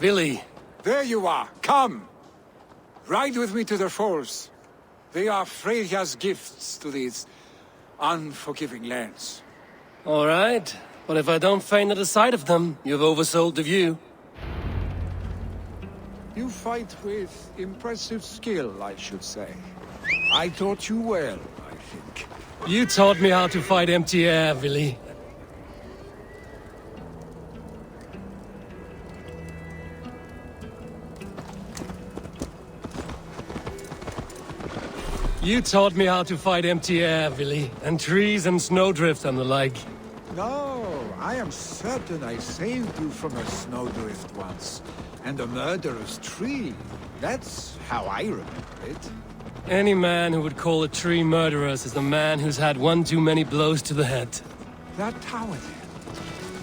Billy. There you are. Come. Ride with me to the falls. They are Freya's gifts to these unforgiving lands. All right. But if I don't faint at the sight of them, you've oversold the view. You fight with impressive skill, I should say. I taught you well, I think. You taught me how to fight empty air, Billy. You taught me how to fight empty air, Billy, and trees and snowdrift and the like. No, I am certain I saved you from a snowdrift once, and a murderous tree. That's how I remember it. Any man who would call a tree murderous is the man who's had one too many blows to the head. That tower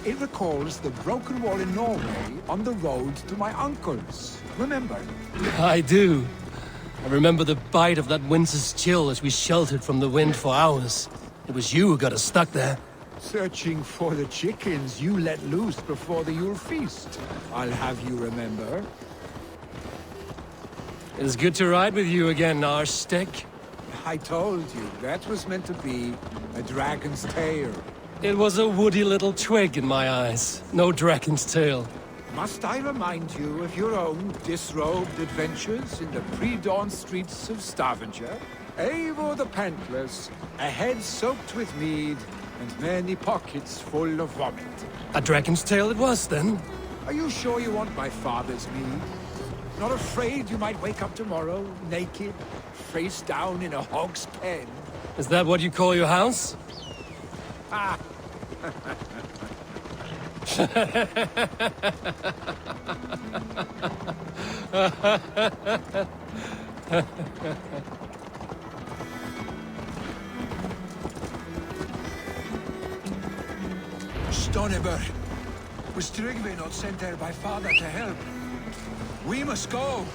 there. It recalls the broken wall in Norway on the road to my uncle's. Remember? I do. I remember the bite of that winter's chill as we sheltered from the wind for hours. It was you who got us stuck there. Searching for the chickens you let loose before the Yule feast. I'll have you remember. It is good to ride with you again, Arstick. I told you, that was meant to be a dragon's tail. It was a woody little twig in my eyes. No dragon's tail. Must I remind you of your own disrobed adventures in the pre-dawn streets of Stavanger? Eivor the Pantless, a head soaked with mead, and many pockets full of vomit. A dragon's tail it was, then? Are you sure you want my father's mead? Not afraid you might wake up tomorrow, naked, face down in a hog's pen? Is that what you call your house? Ah! Stoneber, was Tryggve not sent there by father to help? We must go!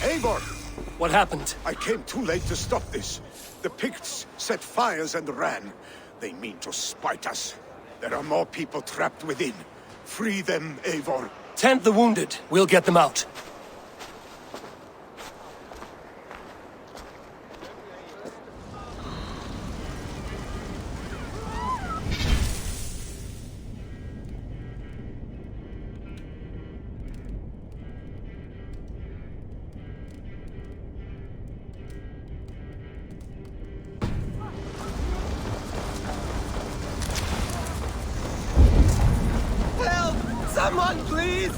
Eivor! What happened? I came too late to stop this. The Picts set fires and ran. They mean to spite us. There are more people trapped within. Free them, Eivor. Tend the wounded. We'll get them out. Someone, please!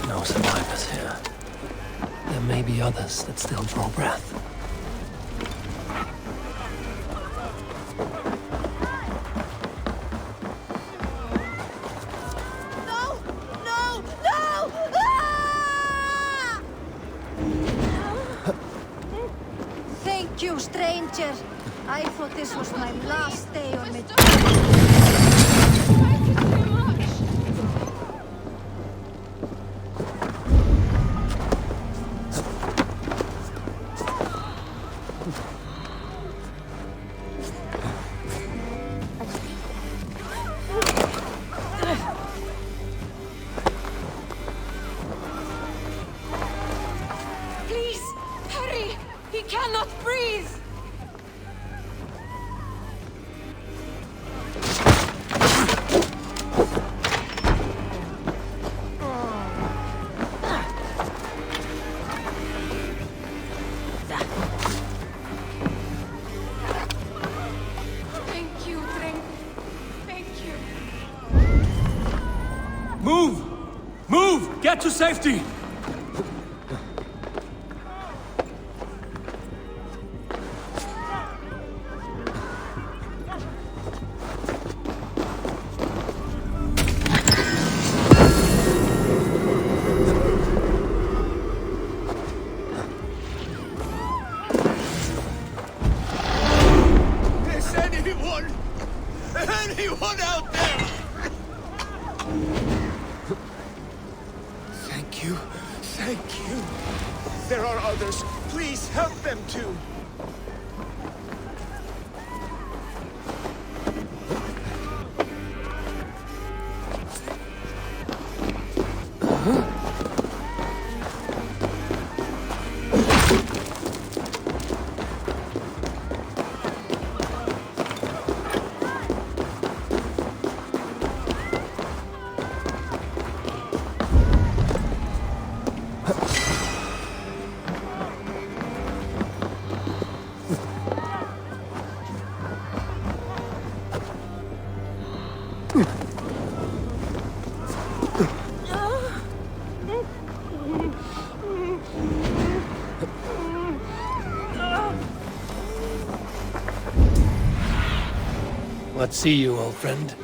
No survivors here. There may be others that still draw breath. Thank you, stranger. I thought this was my last day on it. Please, hurry! He cannot breathe! Thank you, Drink. Thank you. Move! Move! Get to safety! Anyone! Anyone out there! Thank you. Thank you. There are others. Please help them too. Let's see you, old friend.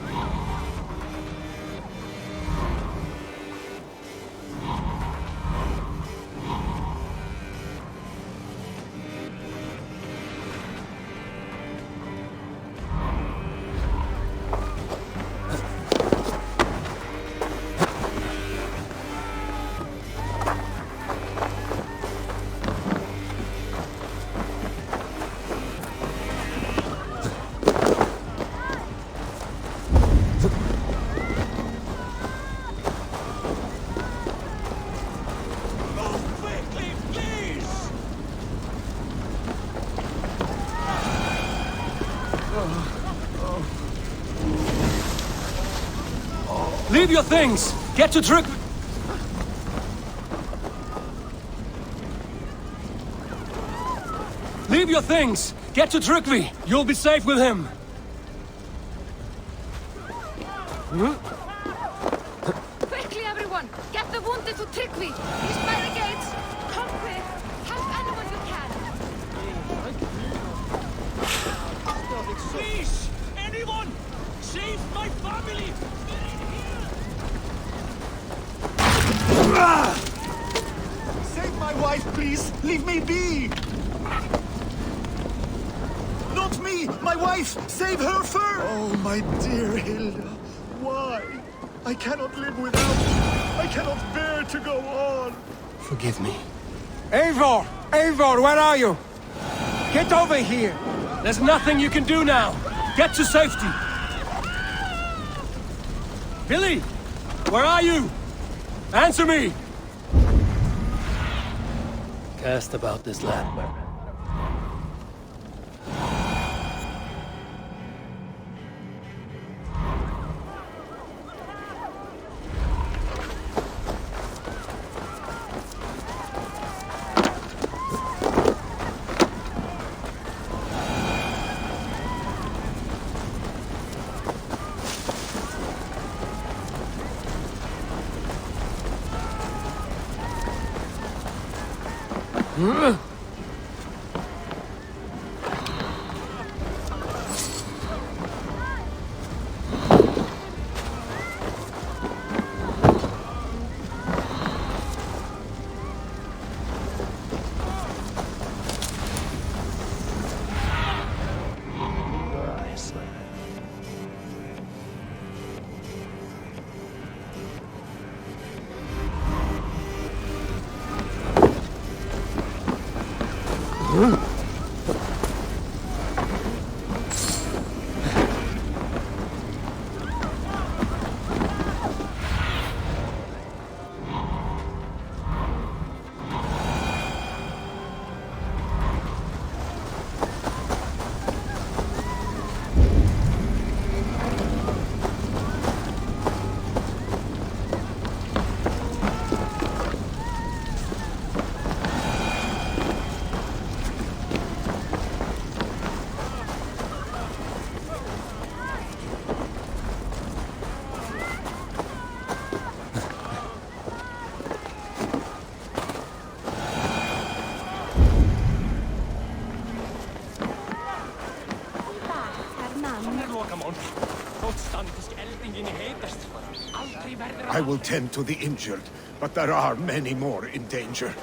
Leave your things! Get to Trick... Leave your things! Get to Trygvi! You'll be safe with him! Quickly, everyone! Get the wounded to Tryggvi! He's by the gates! Come quick! Help anyone you can! Please! Anyone! Save my family! Save my wife, please! Leave me be! Not me! My wife! Save her first! Oh, my dear Hilda. Why? I cannot live without you. I cannot bear to go on. Forgive me. Eivor! Eivor, where are you? Get over here! There's nothing you can do now! Get to safety! Billy! Where are you? Answer me! Cast about this land, man. I will tend to the injured, but there are many more in danger.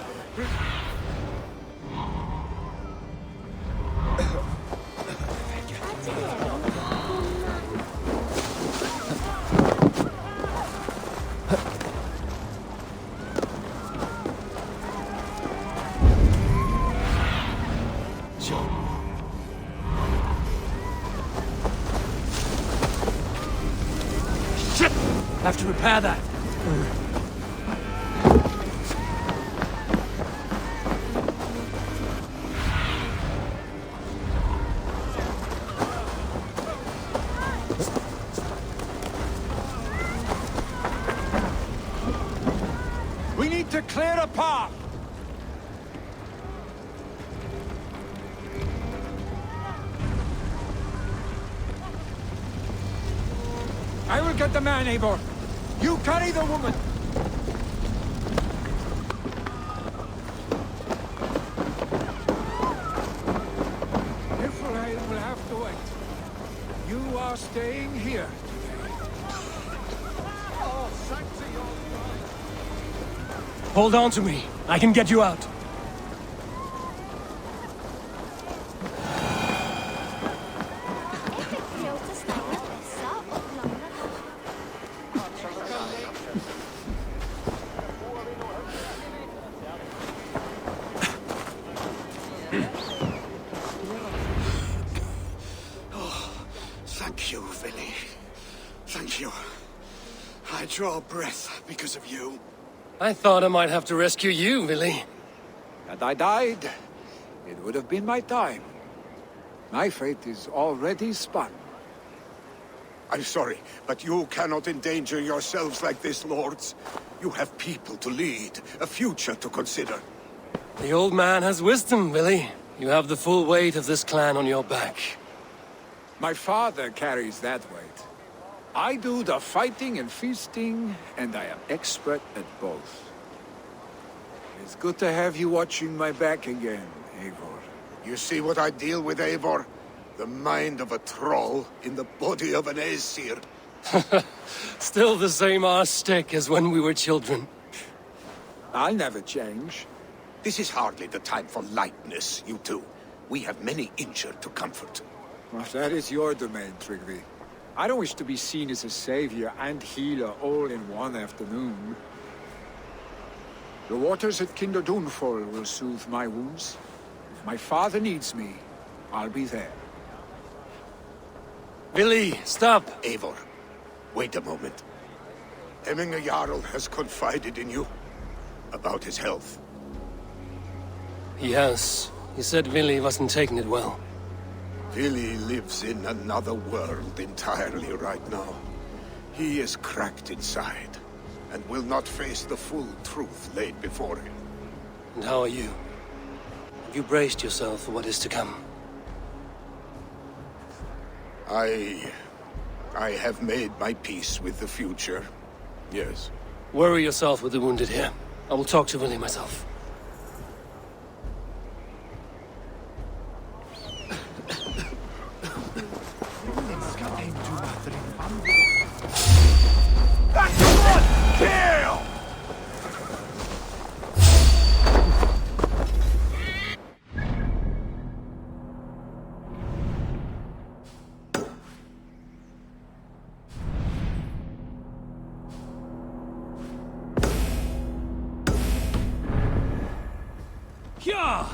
Have to repair that. We need to clear a path! I will get the man, Eivor. You carry the woman. Therefore, I will have to wait. You are staying here. Oh, thanks to your... Hold on to me. I can get you out. Thank you, Villy. Thank you. I draw breath because of you. I thought I might have to rescue you, Willy. Had I died, it would have been my time. My fate is already spun. I'm sorry, but you cannot endanger yourselves like this, lords. You have people to lead, a future to consider. The old man has wisdom, Willy. You have the full weight of this clan on your back. My father carries that weight. I do the fighting and feasting, and I am expert at both. It's good to have you watching my back again, Eivor. You see what I deal with, Eivor? The mind of a troll in the body of an Aesir. Still the same arse stick as when we were children. I'll never change. This is hardly the time for lightness, you two. We have many injured to comfort. Well, that is your domain, Tryggvi. I don't wish to be seen as a savior and healer all in one afternoon. The waters at Kinderdunfol will soothe my wounds. If my father needs me, I'll be there. Willy, stop! Eivor, wait a moment. Hemminger Jarl has confided in you about his health. He has. He said Willy wasn't taking it well. Willy lives in another world entirely right now. He is cracked inside, and will not face the full truth laid before him. And how are you? Have you braced yourself for what is to come? I have made my peace with the future. Yes. Worry yourself with the wounded here. I will talk to Willy myself. Kill! Yeah!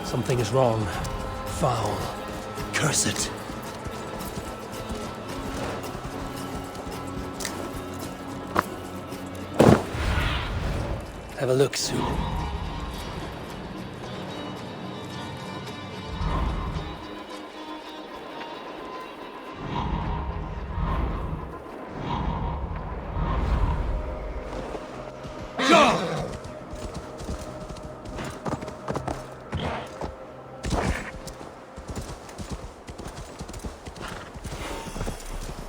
Something is wrong. Foul. Curse it. Have a look soon.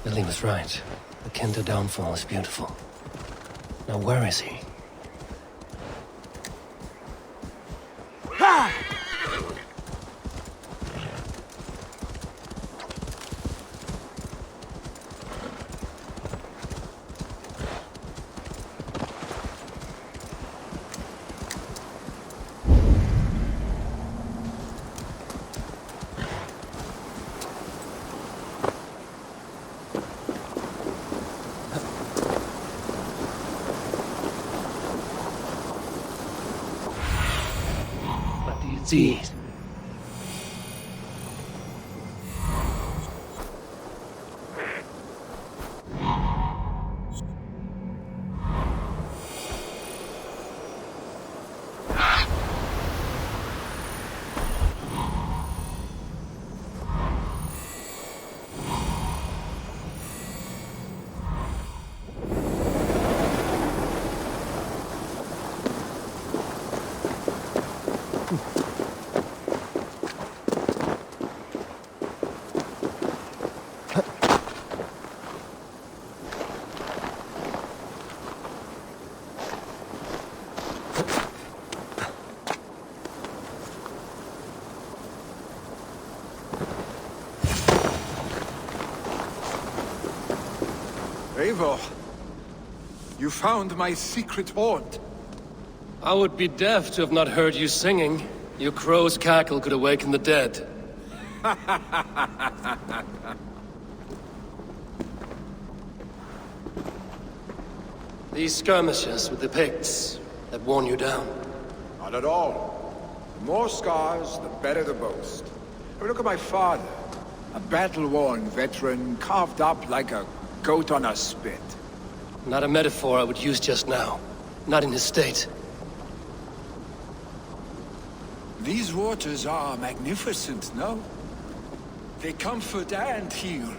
Billy was right. The Kinder downfall is beautiful. Now where is he? indeed. Eivor, you found my secret haunt. I would be deaf to have not heard you singing. Your crow's cackle could awaken the dead. These skirmishes with the Picts that worn you down. Not at all. The more scars, the better the boast. But look at my father. A battle-worn veteran, carved up like a goat on a spit. Not a metaphor I would use just now. Not in his state. These waters are magnificent, no? They comfort and heal.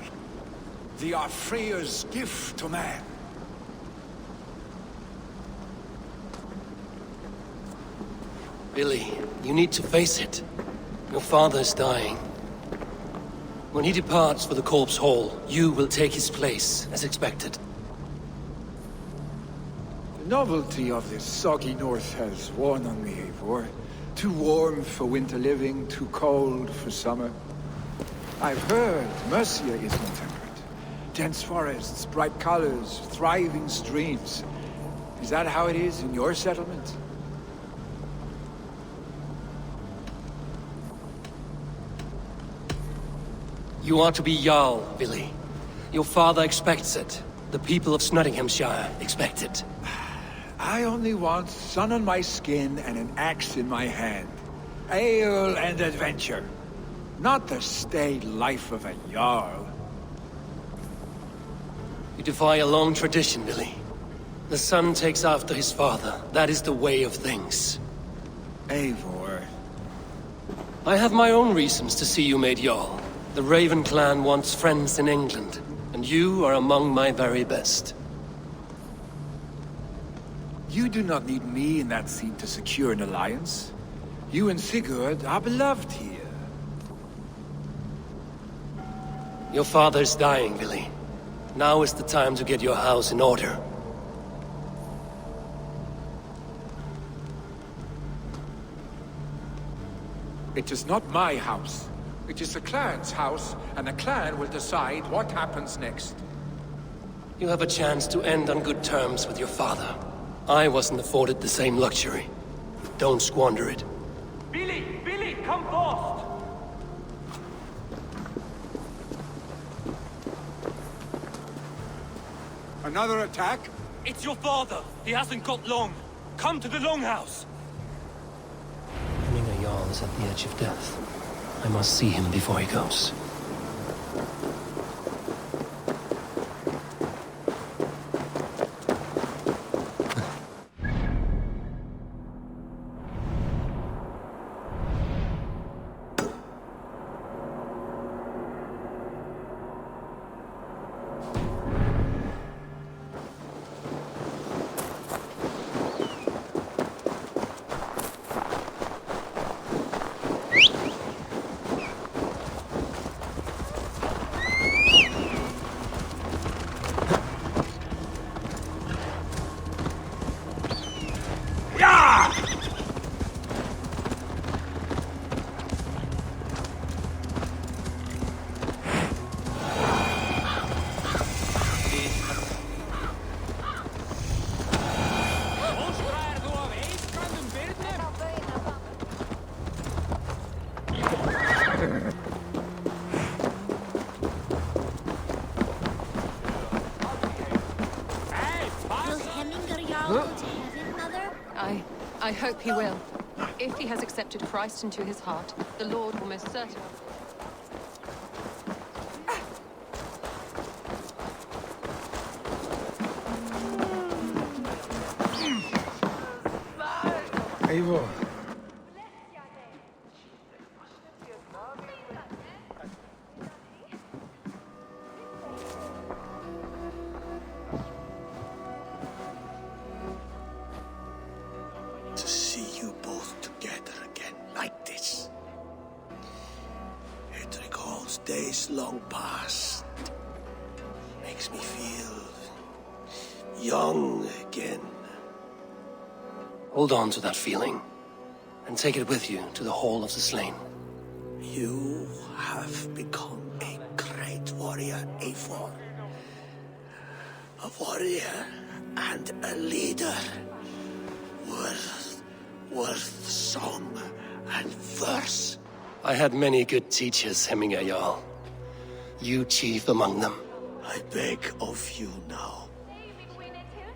They are Freya's gift to man. Billy, you need to face it. Your father is dying. When he departs for the Corpse Hall, you will take his place, as expected. The novelty of this soggy north has worn on me, Eivor. Too warm for winter living, too cold for summer. I've heard Mercia is more temperate. Dense forests, bright colors, thriving streams. Is that how it is in your settlement? You are to be Jarl, Billy. Your father expects it. The people of Nottinghamshire expect it. I only want sun on my skin and an axe in my hand. Ale and adventure. Not the staid life of a Jarl. You defy a long tradition, Billy. The son takes after his father. That is the way of things. Eivor. I have my own reasons to see you made Jarl. The Raven clan wants friends in England, and you are among my very best. You do not need me in that seat to secure an alliance. You and Sigurd are beloved here. Your father is dying, Billy. Now is the time to get your house in order. It is not my house. It is the clan's house, and the clan will decide what happens next. You have a chance to end on good terms with your father. I wasn't afforded the same luxury. Don't squander it. Billy! Billy, come fast! Another attack? It's your father! He hasn't got long! Come to the Longhouse! Becoming a Jarl is at the edge of death. I must see him before he goes. I hope he will. If he has accepted Christ into his heart, the Lord will most certainly... Eivor. To see you both together again like this. It recalls days long past. Makes me feel young again. Hold on to that feeling, and take it with you to the Hall of the Slain. You have become a great warrior, Eivor. A warrior and a leader. Worth song and verse. I had many good teachers, Hemminger Jarl. You chief among them. I beg of you now,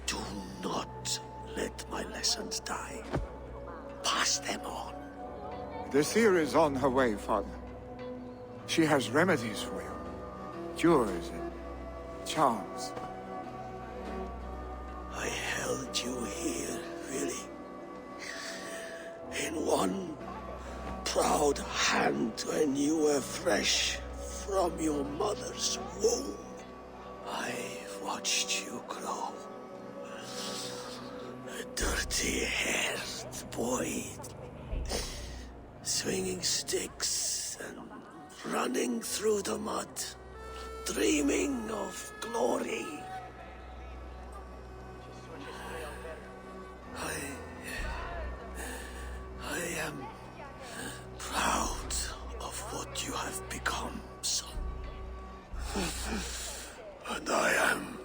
do not let my lessons die. Pass them on. The seer is on her way, Father. She has remedies for you. Cures and charms. I held you here, really. In one proud hand when you were fresh from your mother's womb. I've watched you grow. A dirty-haired boy, swinging sticks and running through the mud, dreaming of glory. I am proud of what you have become, son. And I am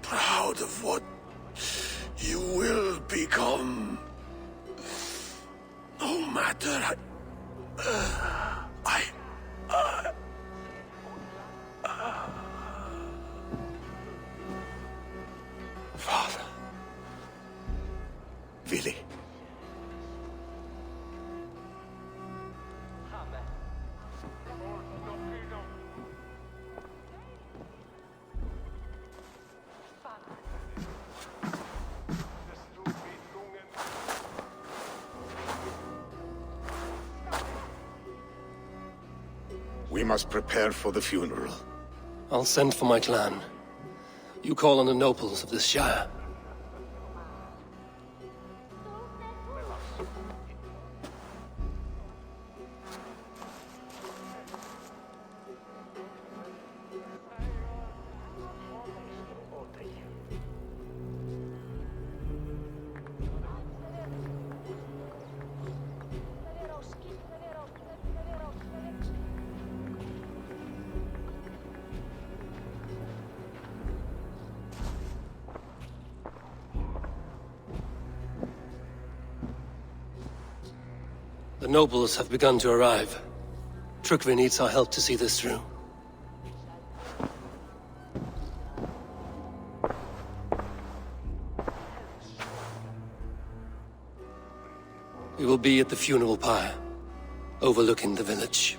proud of what you will become. No matter Father. Willi. We must prepare for the funeral. I'll send for my clan. You call on the nobles of this shire. The nobles have begun to arrive. Trukvi needs our help to see this through. We will be at the funeral pyre, overlooking the village.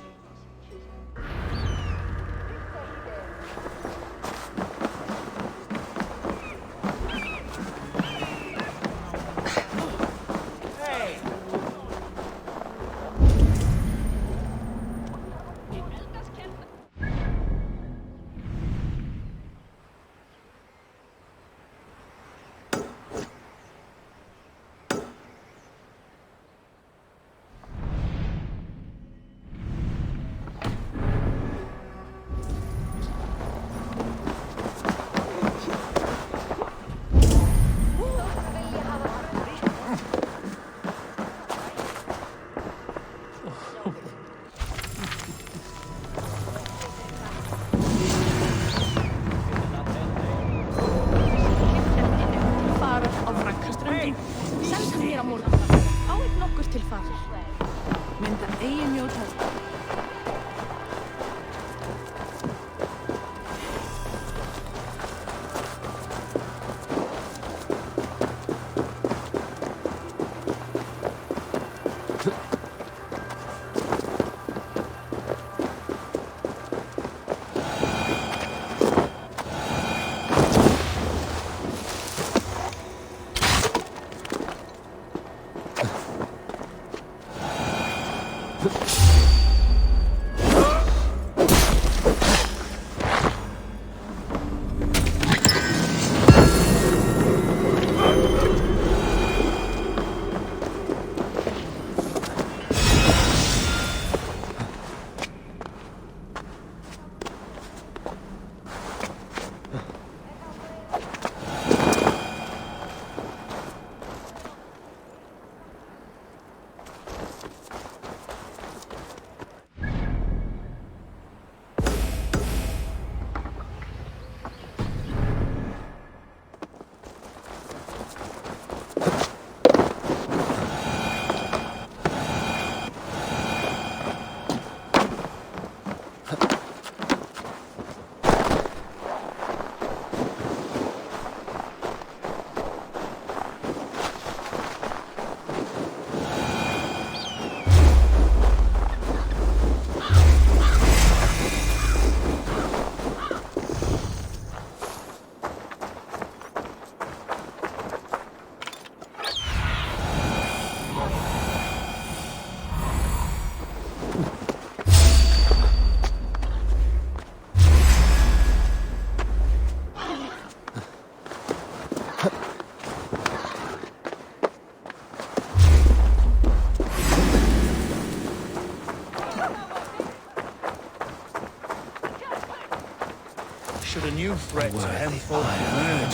Should a new threat to Hemthorpe emerge,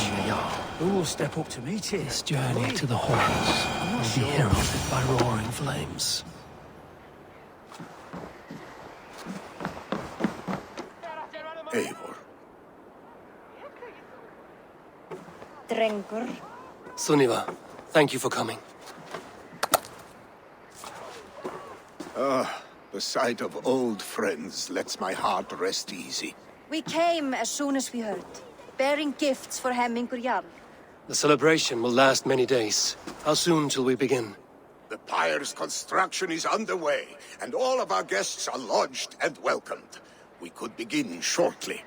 who will step up to meet it? This journey to the halls will be heralded by roaring flames. Eivor. Drengur. Sunniva, thank you for coming. The sight of old friends lets my heart rest easy. We came as soon as we heard, bearing gifts for Hemmingur Jarl. The celebration will last many days. How soon till we begin? The pyre's construction is underway, and all of our guests are lodged and welcomed. We could begin shortly.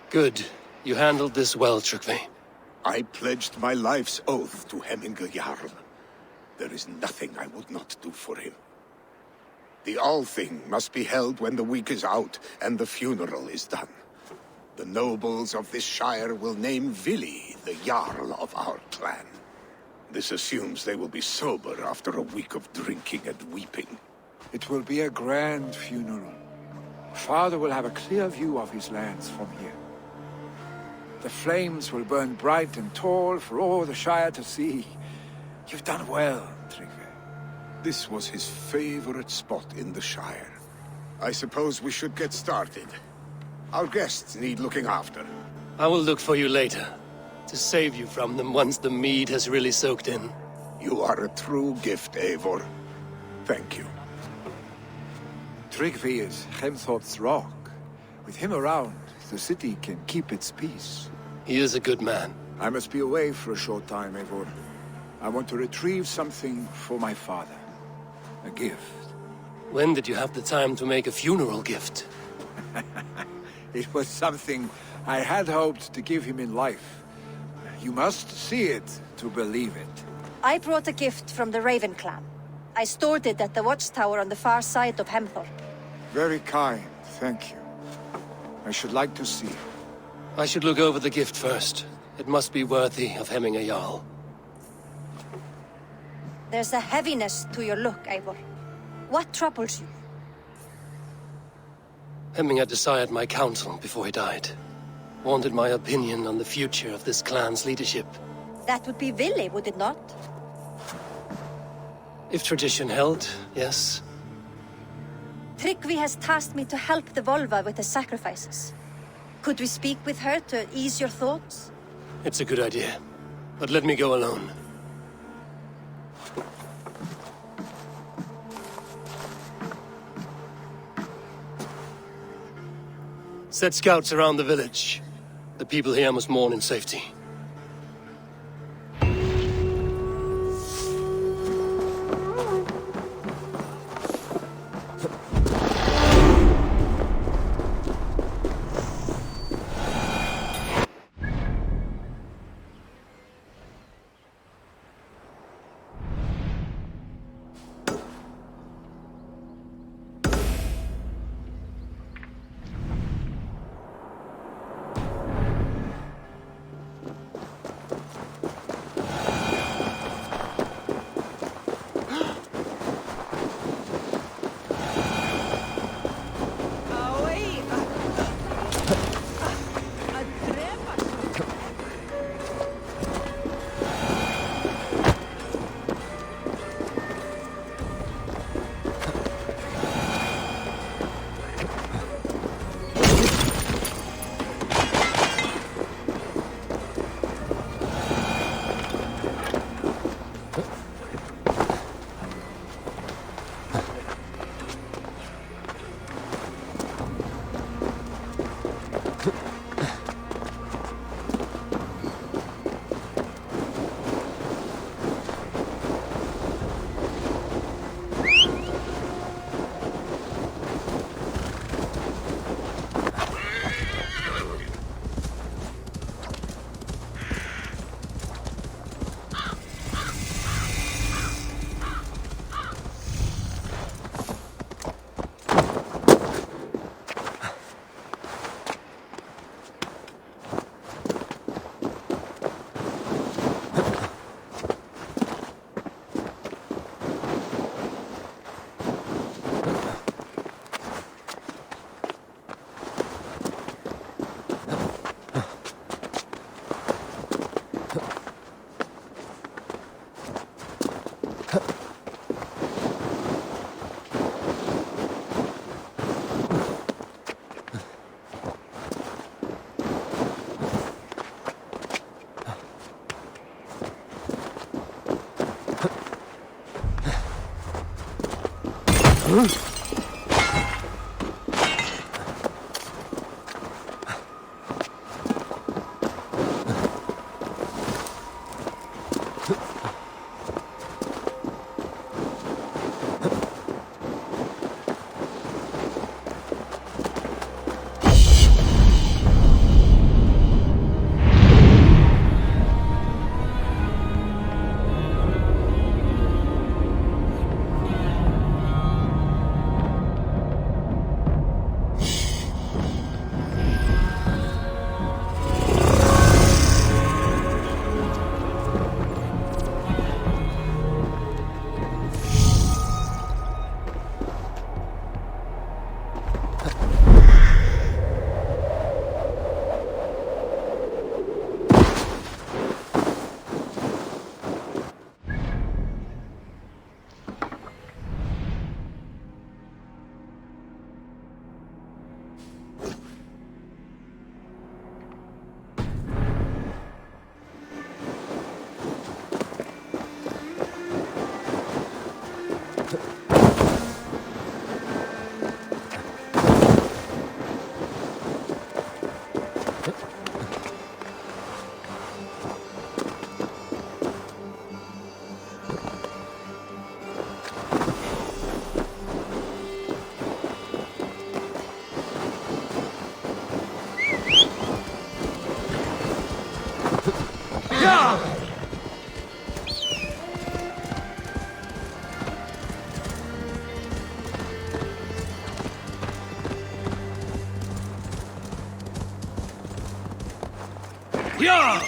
Good. You handled this well, Tryggvi. I pledged my life's oath to Hemmingur Jarl. There is nothing I would not do for him. The Althing must be held when the week is out and the funeral is done. The nobles of this shire will name Vili the Jarl of our clan. This assumes they will be sober after a week of drinking and weeping. It will be a grand funeral. Father will have a clear view of his lands from here. The flames will burn bright and tall for all the Shire to see. You've done well, Tryggvi. This was his favorite spot in the Shire. I suppose we should get started. Our guests need looking after. I will look for you later, to save you from them once the mead has really soaked in. You are a true gift, Eivor. Thank you. Tryggvi is Hemthorpe's rock. With him around, the city can keep its peace. He is a good man. I must be away for a short time, Eivor. I want to retrieve something for my father. A gift. When did you have the time to make a funeral gift? It was something I had hoped to give him in life. You must see it to believe it. I brought a gift from the Raven clan. I stored it at the watchtower on the far side of Hemthorpe. Very kind, thank you. I should like to see it. I should look over the gift first. It must be worthy of Hemmingur Jarl. There's a heaviness to your look, Eivor. What troubles you? Hemmingur desired my counsel before he died. Wanted my opinion on the future of this clan's leadership. That would be Vili, would it not? If tradition held, yes. Tryggvi has tasked me to help the Volva with the sacrifices. Could we speak with her to ease your thoughts? It's a good idea. But let me go alone. Set scouts around the village. The people here must mourn in safety.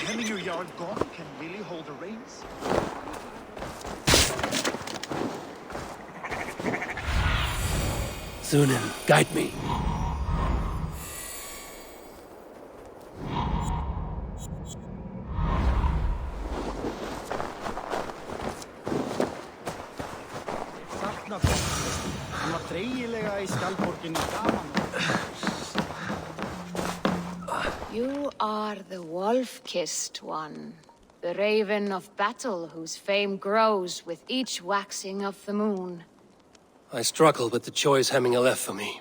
Having your yard gone can really hold the reins. Sunan, guide me. Sakna gott. Hann var dreigilega í skjaldborginni gaman. You are the wolf-kissed one, the raven of battle whose fame grows with each waxing of the moon. I struggle with the choice Hemminger left for me.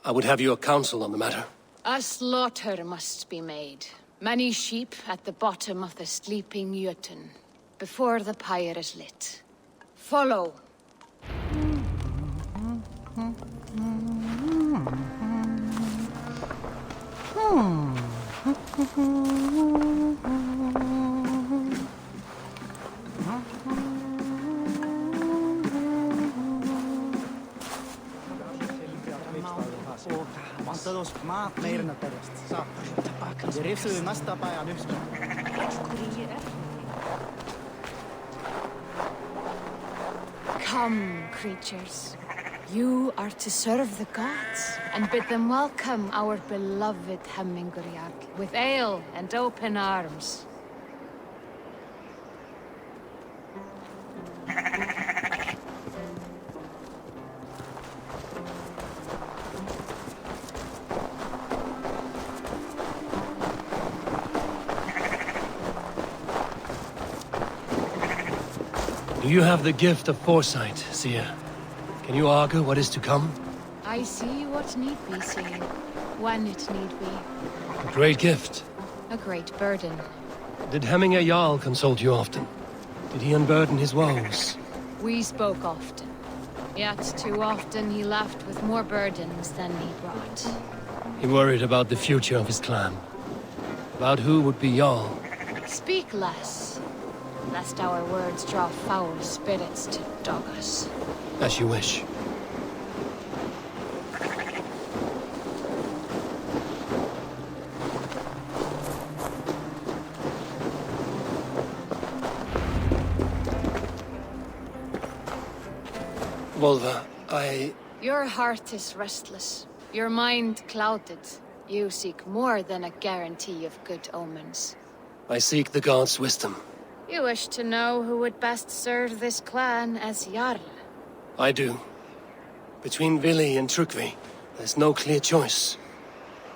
I would have your counsel on the matter. A slaughter must be made. Many sheep at the bottom of the sleeping Jötun, before the pyre is lit. Follow. Vantaði oss mat meir en að berjast. Satt. Ég rifsuði næsta bæ af uppspil. Come, creatures. You are to serve the gods and bid them welcome our beloved Hemmingur with ale and open arms. Do you have the gift of foresight, seer? Can you argue what is to come? I see what need be seen, when it need be. A great gift. A great burden. Did Hemminger Jarl consult you often? Did he unburden his woes? We spoke often, yet too often he left with more burdens than he brought. He worried about the future of his clan. About who would be Jarl. Speak less, lest our words draw foul spirits to dog us. As you wish. Volva, Your heart is restless, your mind clouded. You seek more than a guarantee of good omens. I seek the gods' wisdom. You wish to know who would best serve this clan as Jarl. I do. Between Vili and Trukvi, there's no clear choice.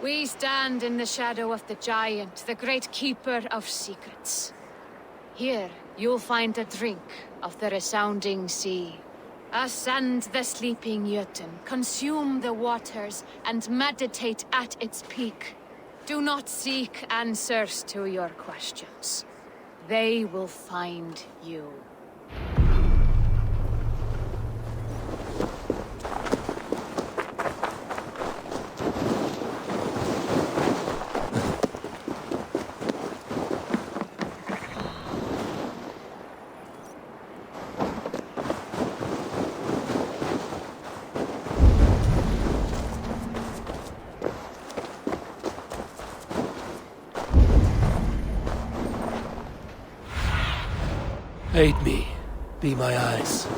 We stand in the shadow of the giant, the great keeper of secrets. Here, you'll find a drink of the resounding sea. Ascend the sleeping Jötun, consume the waters, and meditate at its peak. Do not seek answers to your questions. They will find you. Aid me. Be my eyes.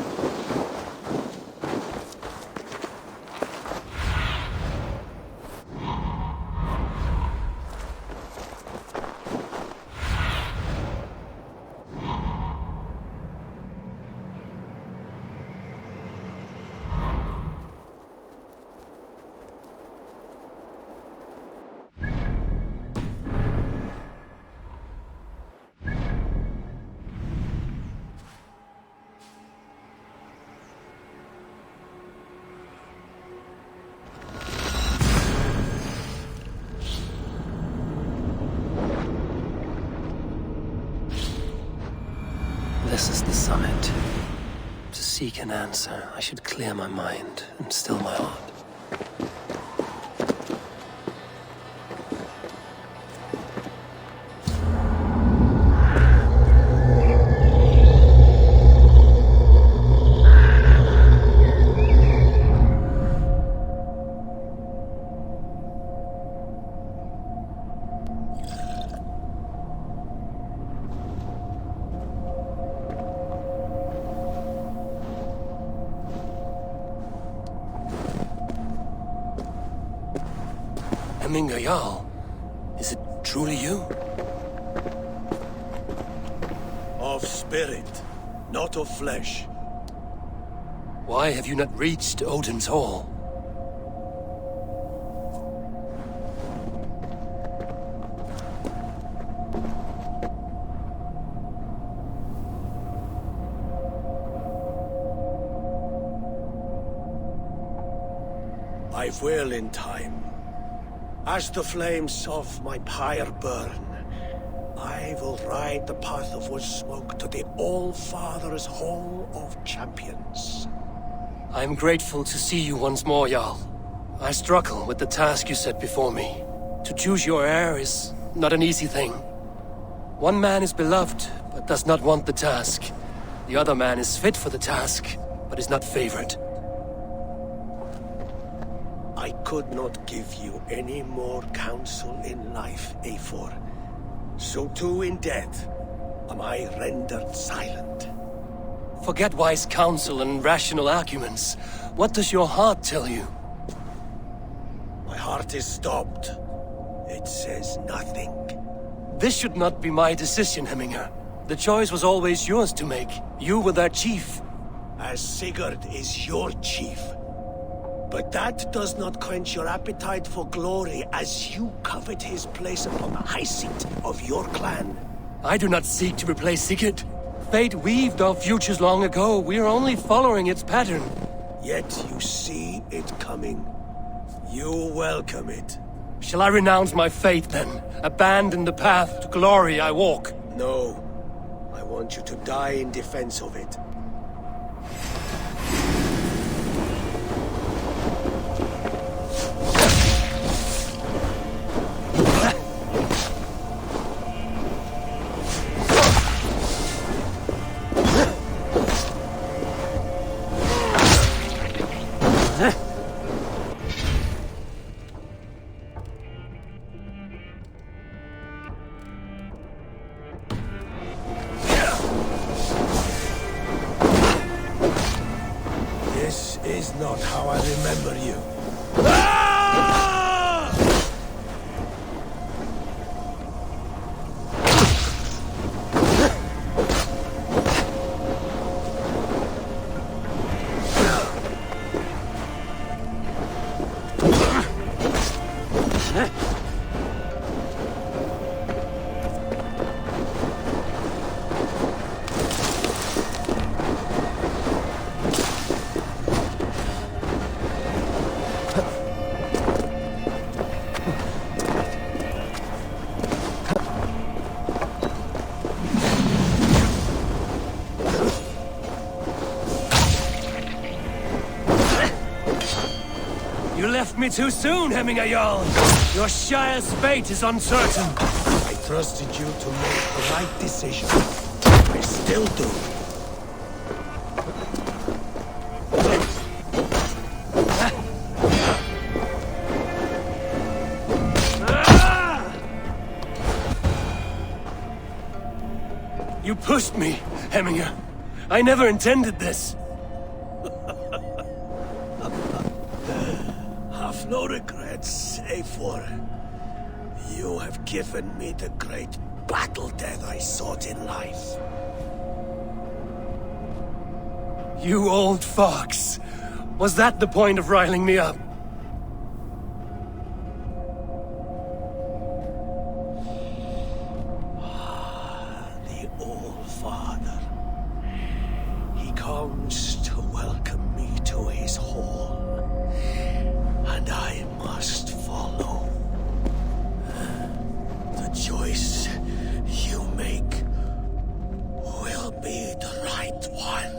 This is the summit. To seek an answer, I should clear my mind and still my heart. Jarl, is it truly you? Of spirit, not of flesh. Why have you not reached Odin's Hall? I will in time. As the flames of my pyre burn, I will ride the path of wood smoke to the All-Father's Hall of Champions. I am grateful to see you once more, Jarl. I struggle with the task you set before me. To choose your heir is not an easy thing. One man is beloved, but does not want the task. The other man is fit for the task, but is not favored. I could not give you any more counsel in life, Eivor. So too in death am I rendered silent. Forget wise counsel and rational arguments. What does your heart tell you? My heart is stopped. It says nothing. This should not be my decision, Hemminger. The choice was always yours to make. You were their chief. As Sigurd is your chief. But that does not quench your appetite for glory as you covet his place upon the high seat of your clan. I do not seek to replace Sigurd. Fate weaved our futures long ago. We are only following its pattern. Yet you see it coming. You welcome it. Shall I renounce my faith then? Abandon the path to glory I walk? No. I want you to die in defense of it. This is not how I remember you. You left me too soon, Hemminger Jarl. Your Shire's fate is uncertain. I trusted you to make the right decision. I still do. You pushed me, Hemminger. I never intended this. Have no regrets, save for you have given me the great battle death I sought in life. You old fox. Was that the point of riling me up? The Old Father. He comes to welcome me to his hall. And I must follow. The choice you make will be the right one.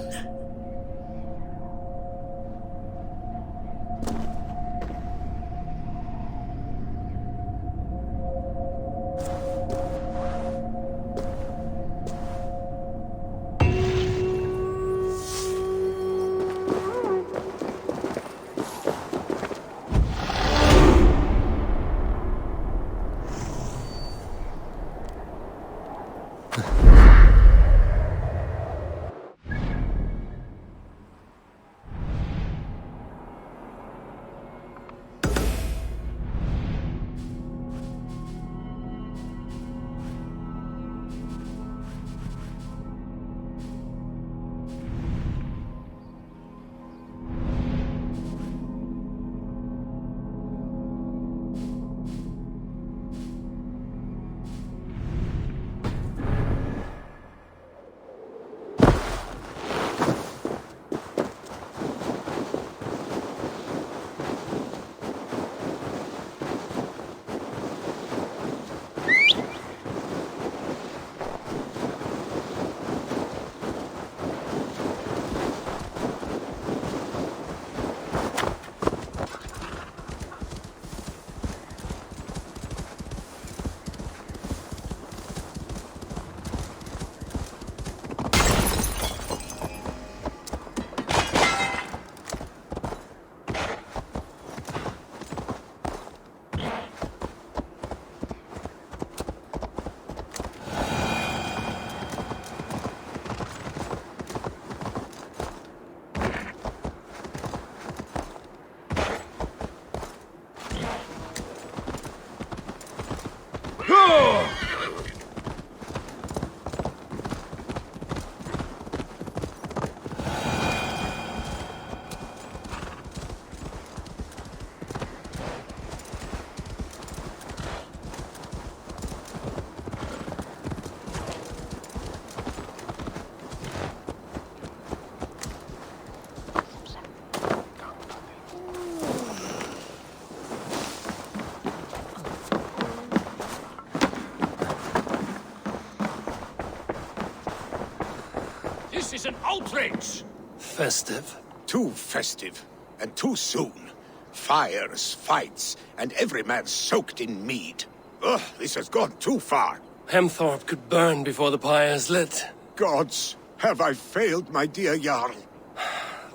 This is an outrage! Festive. Too festive, and too soon. Fires, fights, and every man soaked in mead. Ugh, this has gone too far. Hemthorpe could burn before the pyre's lit. Gods, have I failed my dear Jarl?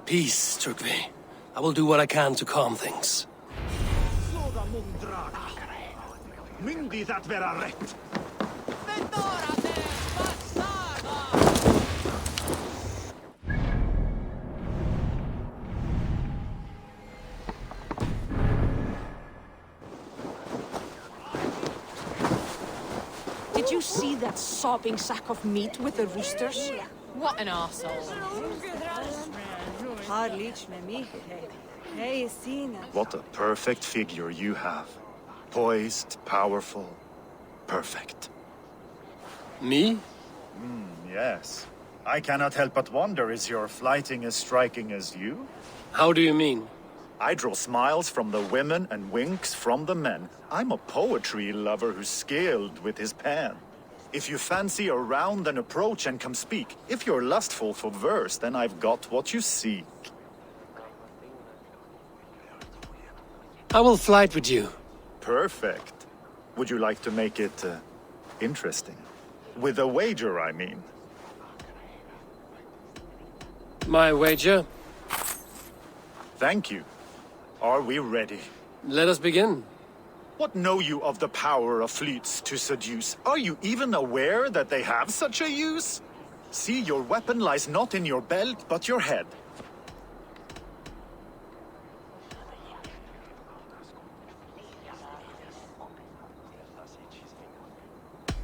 Peace, Trygve. I will do what I can to calm things. Myndi that vera rätt? Did you see that sopping sack of meat with the roosters? What an arsehole. What a perfect figure you have. Poised, powerful, perfect. Me? Yes. I cannot help but wonder, is your flighting as striking as you? How do you mean? I draw smiles from the women and winks from the men. I'm a poetry lover who's skilled with his pen. If you fancy a round, then approach and come speak. If you're lustful for verse, then I've got what you seek. I will flight with you. Perfect. Would you like to make it interesting? With a wager, I mean. My wager? Thank you. Are we ready? Let us begin. What know you of the power of fleets to seduce? Are you even aware that they have such a use? See, your weapon lies not in your belt, but your head.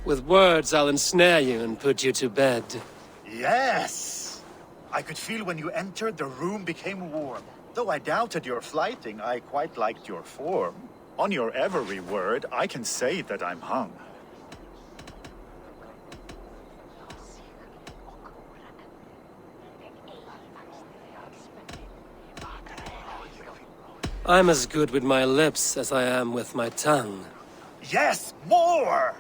With words, I'll ensnare you and put you to bed. Yes! I could feel when you entered, the room became warm. Though I doubted your flighting, I quite liked your form. On your every word, I can say that I'm hung. I'm as good with my lips as I am with my tongue. Yes, more!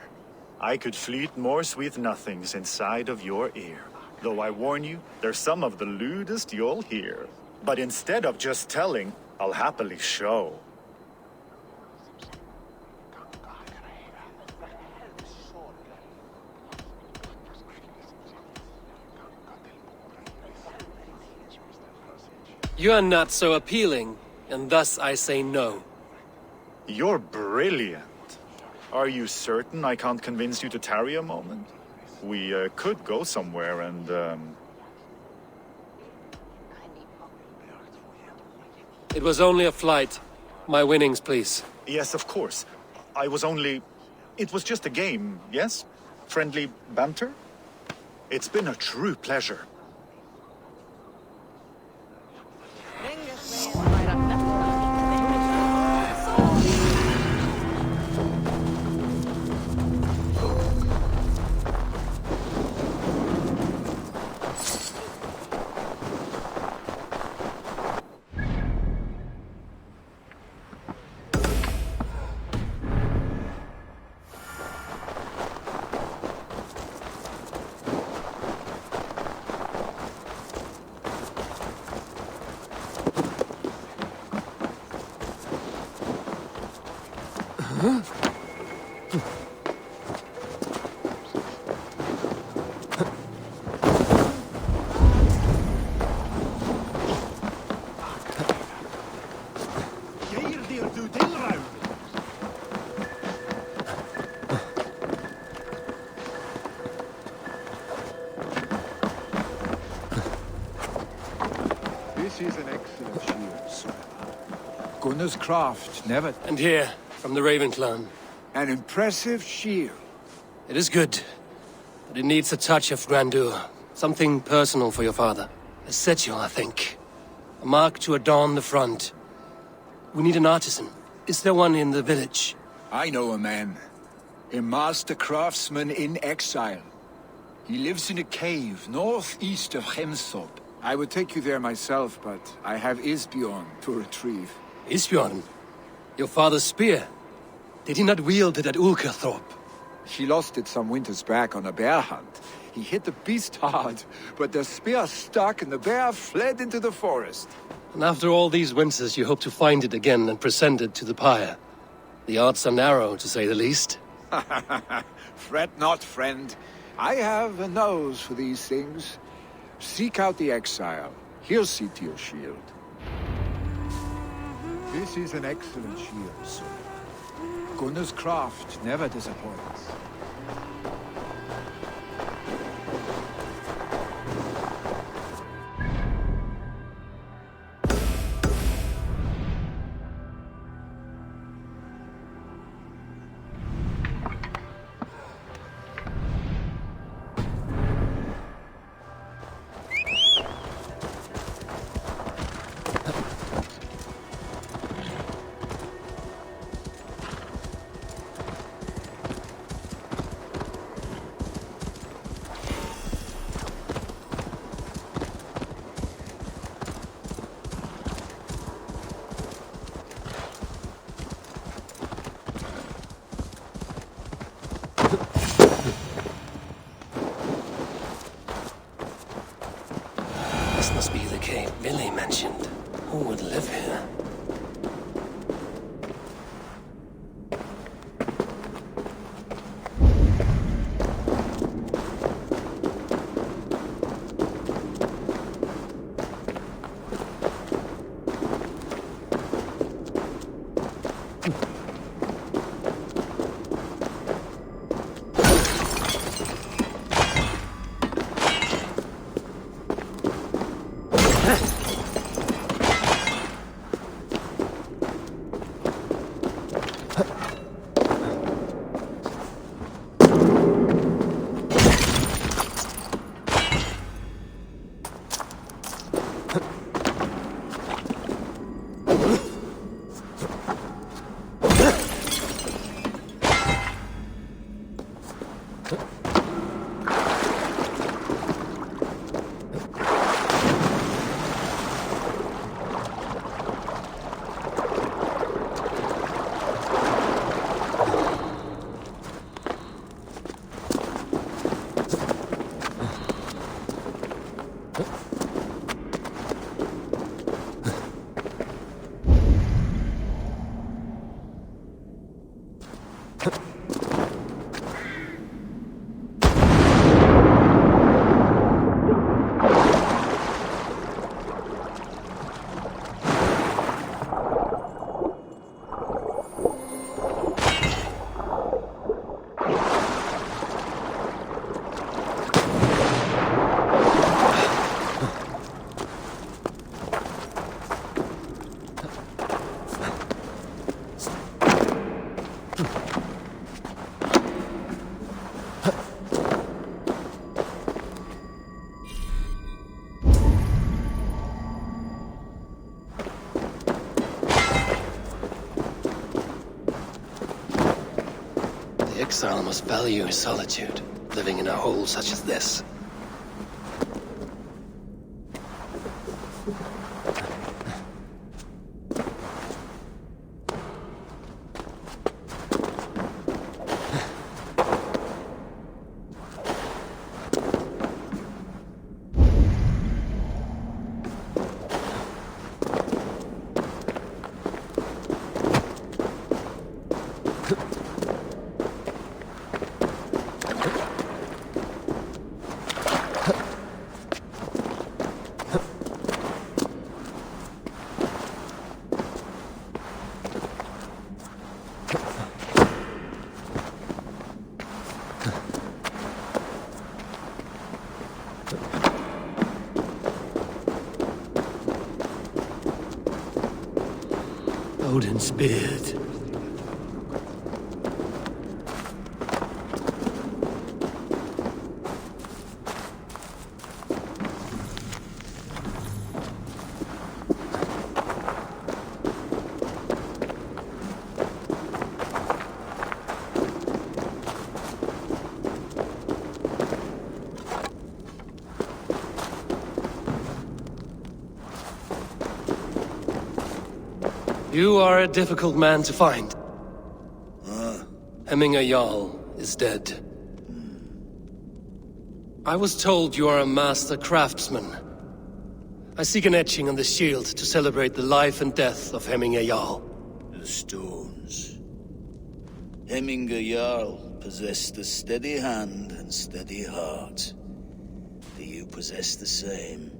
I could fleet more sweet nothings inside of your ear. Though I warn you, they're some of the lewdest you'll hear. But instead of just telling, I'll happily show. You are not so appealing, and thus I say no. You're brilliant. Are you certain I can't convince you to tarry a moment? We could go somewhere and, It was only a flight. My winnings, please. Yes, of course. I was only... It was just a game, yes? Friendly banter? It's been a true pleasure. This is an excellent shield, sir. Gunnar's craft never... And here, from the Raven clan. An impressive shield. It is good, but it needs a touch of grandeur. Something personal for your father. A setule, I think. A mark to adorn the front. We need an artisan. Is there one in the village? I know a man. A master craftsman in exile. He lives in a cave northeast of Hemthorpe. I would take you there myself, but I have Isbjorn to retrieve. Isbjorn? Your father's spear? Did he not wield it at Ulkerthorpe? He lost it some winters back on a bear hunt. He hit the beast hard, but the spear stuck and the bear fled into the forest. And after all these winters, you hope to find it again and present it to the pyre. The odds are narrow, to say the least. Fret not, friend. I have a nose for these things. Seek out the exile. He'll see to your shield. This is an excellent shield, sir. Gunnar's craft never disappoints. The exile must value his solitude, living in a hole such as this. Odin's beard. You are a difficult man to find. Hemminger Jarl is dead. I was told you are a master craftsman. I seek an etching on the shield to celebrate the life and death of Hemminger Jarl. The stones. Hemminger Jarl possessed a steady hand and steady heart. Do you possess the same?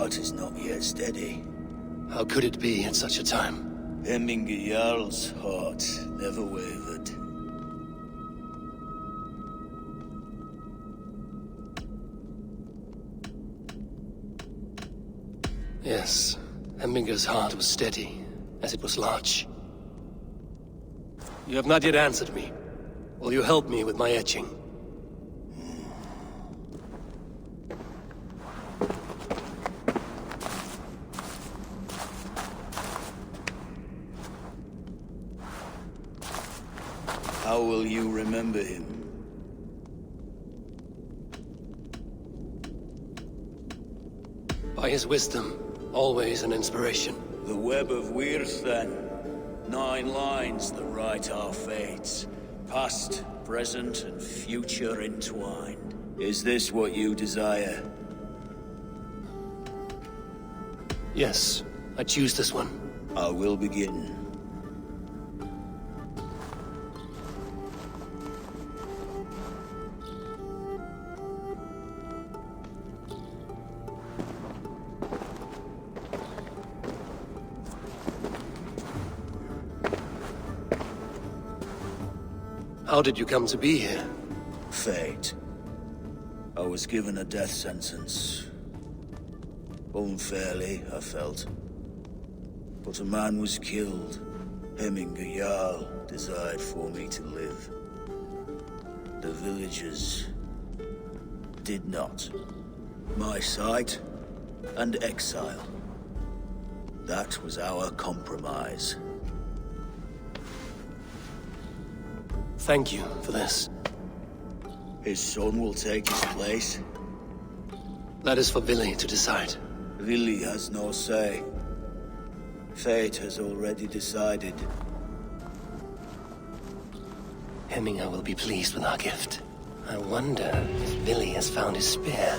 Is not yet steady. How could it be at such a time? Hemminger Jarl's heart never wavered. Yes, Hemminger's heart was steady, as it was large. You have not yet answered me. Will you help me with my etching? How will you remember him? By his wisdom, always an inspiration. The web of Wirth, then. 9 lines that write our fates. Past, present, and future entwined. Is this what you desire? Yes, I choose this one. I will begin. How did you come to be here? Fate. I was given a death sentence. Unfairly, I felt. But a man was killed. Hemminger Jarl desired for me to live. The villagers did not. My sight and exile. That was our compromise. Thank you for this. His son will take his place. That is for Billy to decide. Lily has no say. Fate has already decided. Hemminger will be pleased with our gift. I wonder if Billy has found his spear.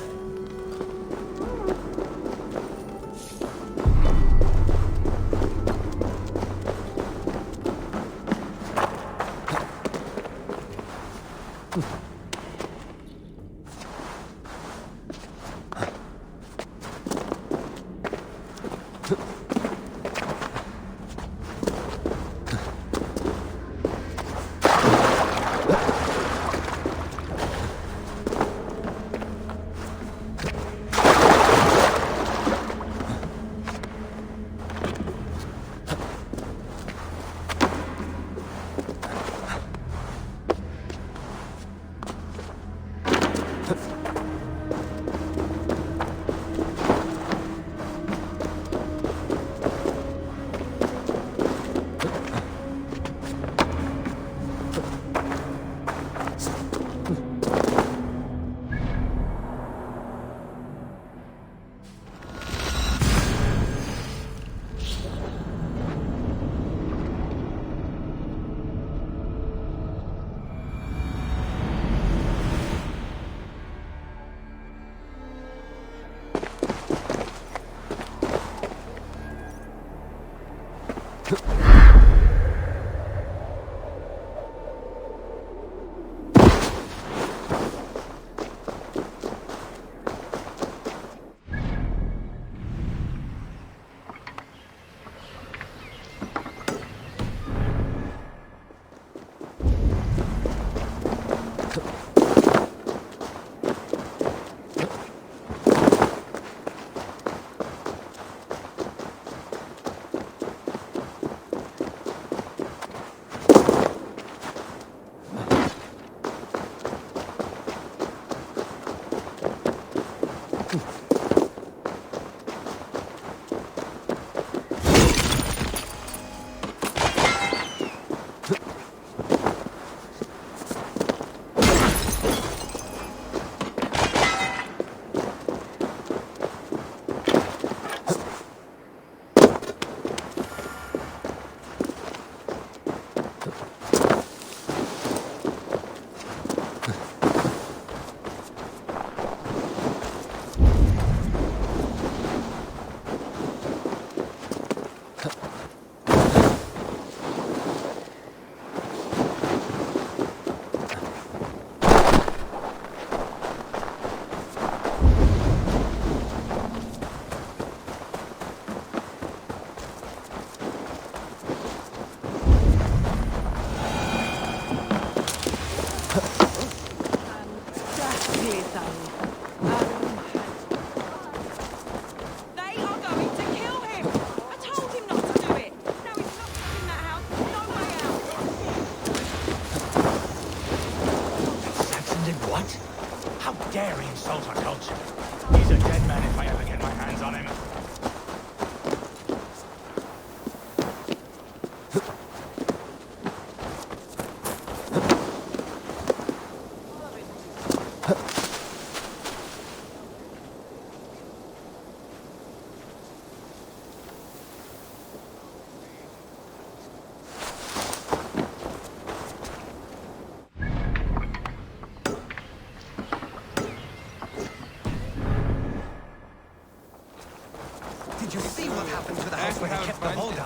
where he kept the Volga.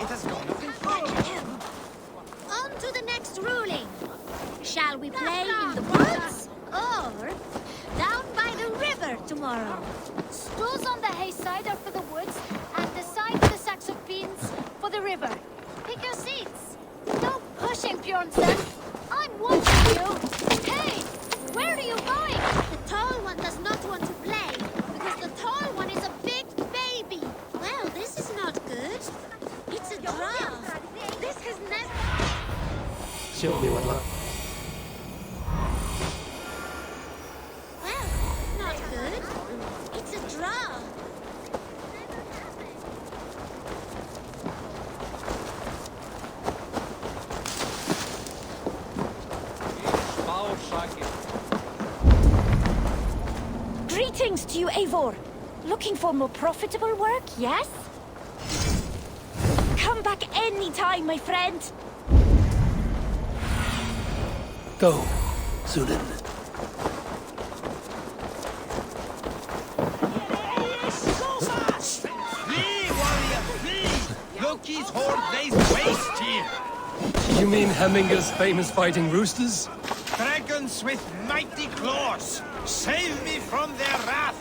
It has gone up in flames. On to the next ruling. Shall we play in the woods or down by the river tomorrow? Stools on the hay side are for the woods, and the side with the sacks of beans for the river. Pick your seats. No pushing, Bjornsen. I'm watching you. Hey, where are you going? The tall one does not want to play because the tall one is a big baby. Well, this is not good. It's a draft. This has never... Show me what luck. Well, not good. It's a draw. Greetings to you, Eivor. Looking for more profitable work, yes? Come back anytime, my friend. Go, Sunan. Flee, warrior, flee! Loki's horde lays waste here. You mean Hemminger's famous fighting roosters? Dragons with mighty claws! Save me from their wrath!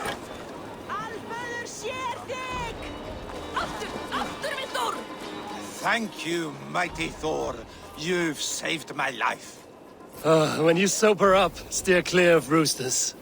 Thank you, mighty Thor. You've saved my life. When you sober up, steer clear of roosters.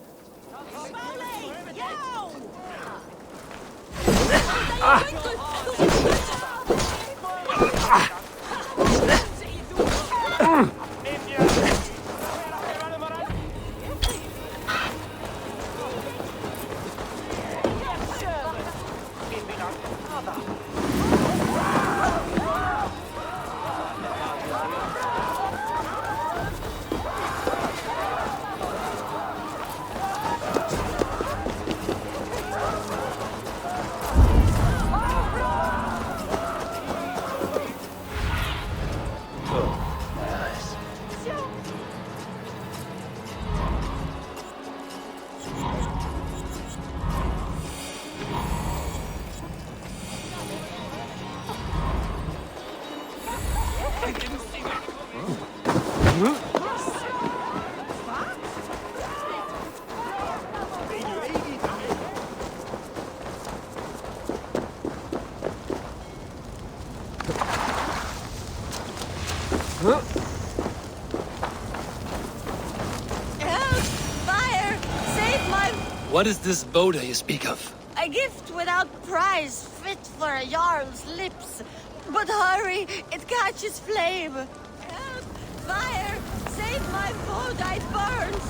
What is this Boda you speak of? A gift without price, fit for a Jarl's lips. But hurry, it catches flame. Help! Fire! Save my food, it burns!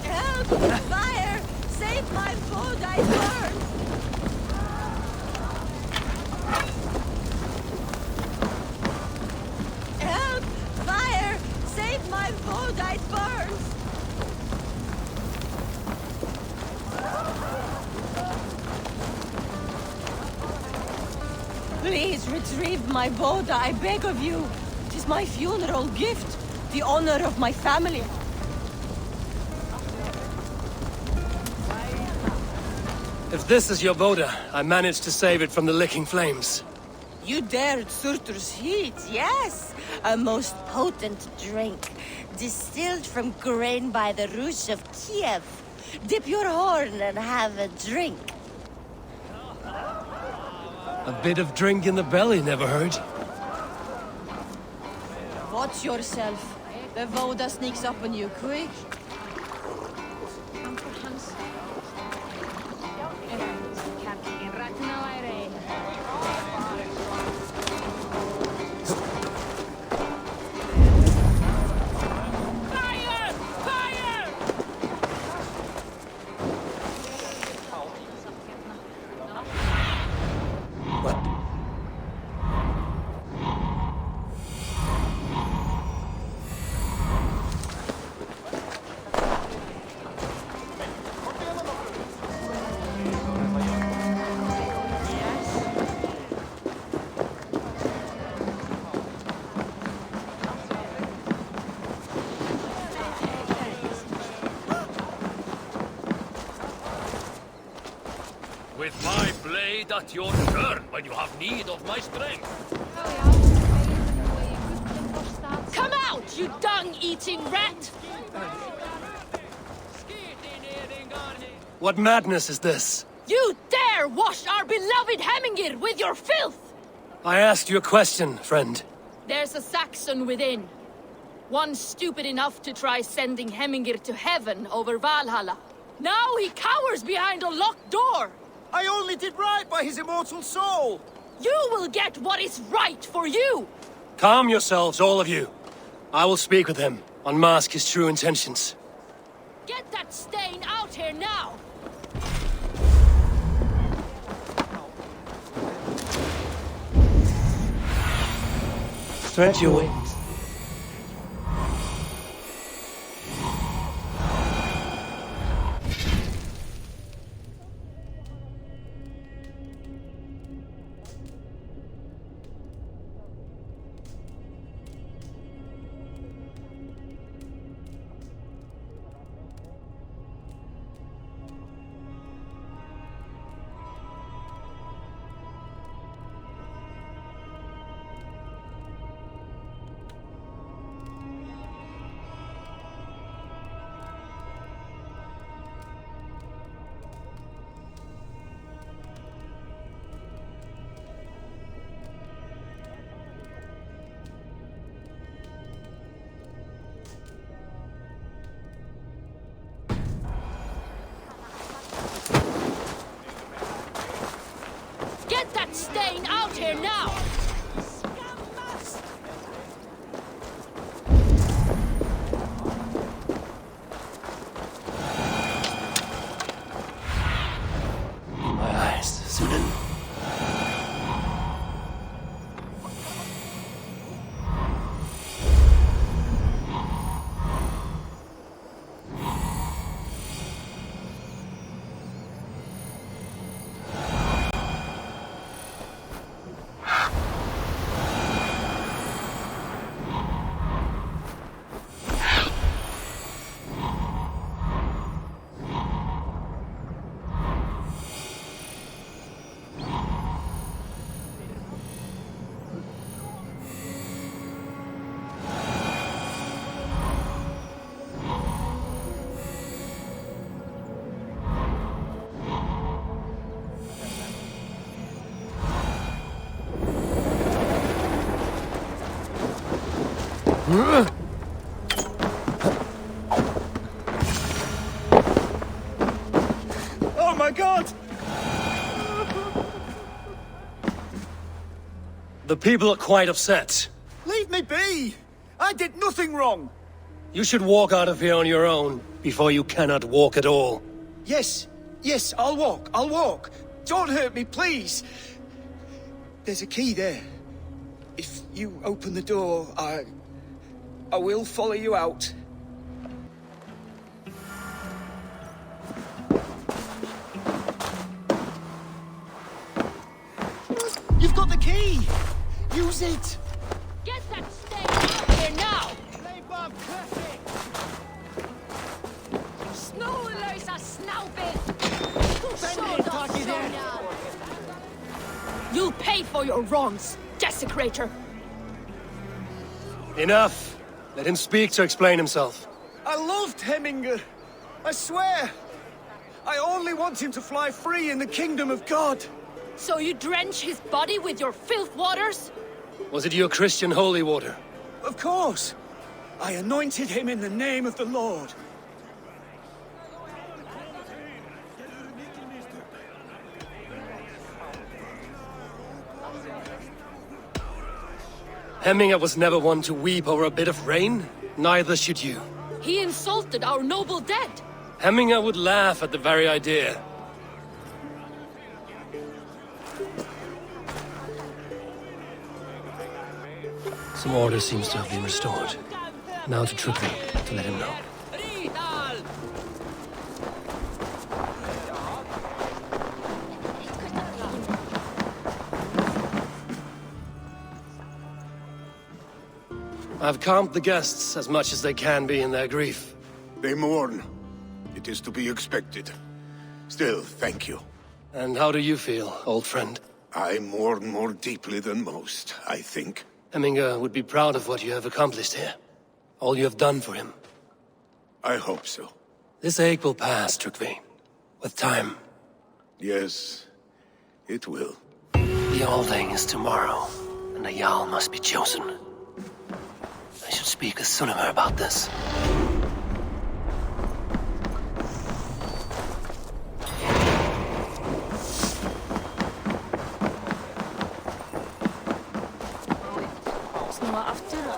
Help! Fire! Save my food, it burns! Help! Fire! Save my food, it burns! Please retrieve my Boda, I beg of you. It is my funeral gift, the honor of my family. If this is your Boda, I managed to save it from the licking flames. You dared Surtur's heat, yes. A most potent drink, distilled from grain by the Rus of Kiev. Dip your horn and have a drink. A bit of drink in the belly never hurt. Watch yourself. The Voda sneaks up on you quick. With my blade at your turn when you have need of my strength. Come out, you dung-eating rat! What madness is this? You dare wash our beloved Hemingir with your filth! I asked you a question, friend. There's a Saxon within. One stupid enough to try sending Hemingir to heaven over Valhalla. Now he cowers behind a locked door! I only did right by his immortal soul! You will get what is right for you! Calm yourselves, all of you. I will speak with him, unmask his true intentions. Get that stain out here now! Stretch your wings. Get that stain out here now! My eyes, Sunan. Oh my god! The people are quite upset. Leave me be! I did nothing wrong! You should walk out of here on your own before you cannot walk at all. Yes, yes, I'll walk. Don't hurt me, please! There's a key there. If you open the door, I will follow you out. You've got the key! Use it! Get that stain out here now! Snålösa snauber! You'll pay for your wrongs, desecrator! Enough! Let him speak to explain himself. I loved Hemingr. I swear. I only want him to fly free in the kingdom of God. So you drench his body with your filth waters? Was it your Christian holy water? Of course. I anointed him in the name of the Lord. Hemingr was never one to weep over a bit of rain. Neither should you. He insulted our noble dead. Hemingr would laugh at the very idea. Some order seems to have been restored. Now to Triple, to let him know. I've calmed the guests as much as they can be in their grief. They mourn. It is to be expected. Still, thank you. And how do you feel, old friend? I mourn more deeply than most, I think. Hemminger would be proud of what you have accomplished here. All you have done for him. I hope so. This ache will pass, Trygve. With time. Yes, it will. The Althing is tomorrow, and a Jarl must be chosen. I should speak with Sunniver about this. Snurra aftur.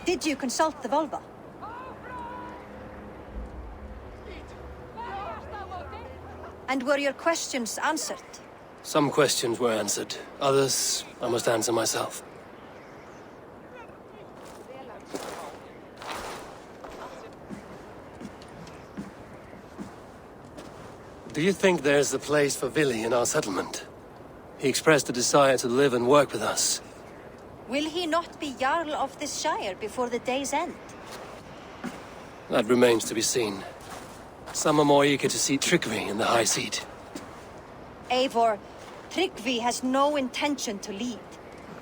Did you consult the Volva? And were your questions answered? Some questions were answered. Others, I must answer myself. Do you think there's a place for Vili in our settlement? He expressed a desire to live and work with us. Will he not be Jarl of this shire before the day's end? That remains to be seen. Some are more eager to see Trygve in the high seat. Eivor, Trygve has no intention to lead.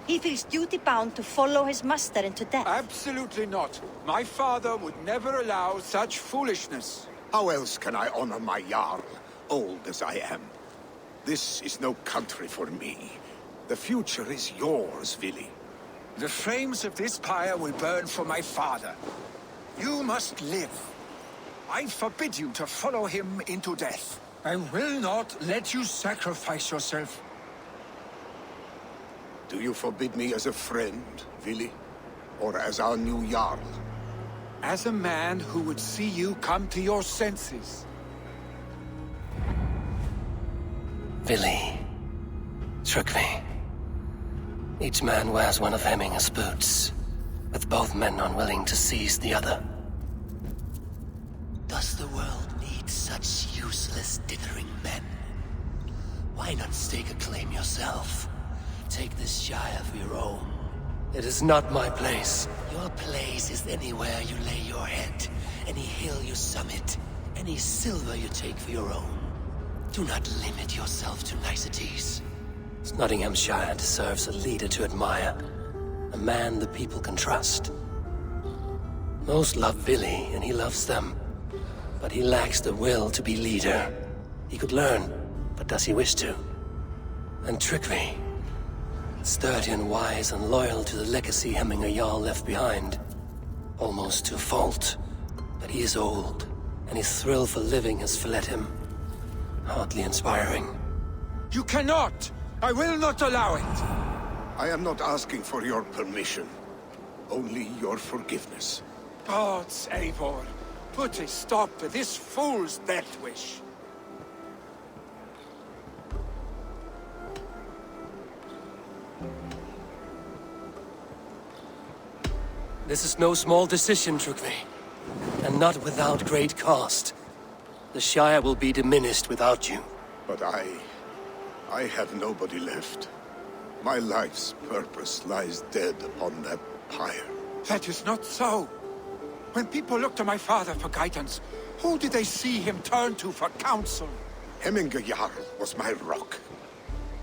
He feels duty-bound to follow his master into death. Absolutely not. My father would never allow such foolishness. How else can I honor my Jarl, old as I am? This is no country for me. The future is yours, Vili. The flames of this pyre will burn for my father. You must live. I forbid you to follow him into death. I will not let you sacrifice yourself. Do you forbid me as a friend, Vili? Or as our new Jarl? As a man who would see you come to your senses. Vili. Trygve. Each man wears one of Hemminger's boots, with both men unwilling to seize the other. Does the world need such useless, dithering men? Why not stake a claim yourself? Take this shire for your own. It is not my place. Your place is anywhere you lay your head, any hill you summit, any silver you take for your own. Do not limit yourself to niceties. Nottinghamshire deserves a leader to admire. A man the people can trust. Most love Vili, and he loves them. But he lacks the will to be leader. He could learn, but does he wish to? And Trygve. Sturdy and wise and loyal to the legacy Hemminger Jarl left behind. Almost to a fault. But he is old, and his thrill for living has fled him. Hardly inspiring. You cannot! I will not allow it! I am not asking for your permission. Only your forgiveness. Gods, Eivor, put a stop to this fool's death wish. This is no small decision, Trugvi. And not without great cost. The Shire will be diminished without you. But I have nobody left. My life's purpose lies dead upon that pyre. That is not so. When people look to my father for guidance, who did they see him turn to for counsel? Hemminger Jarl was my rock.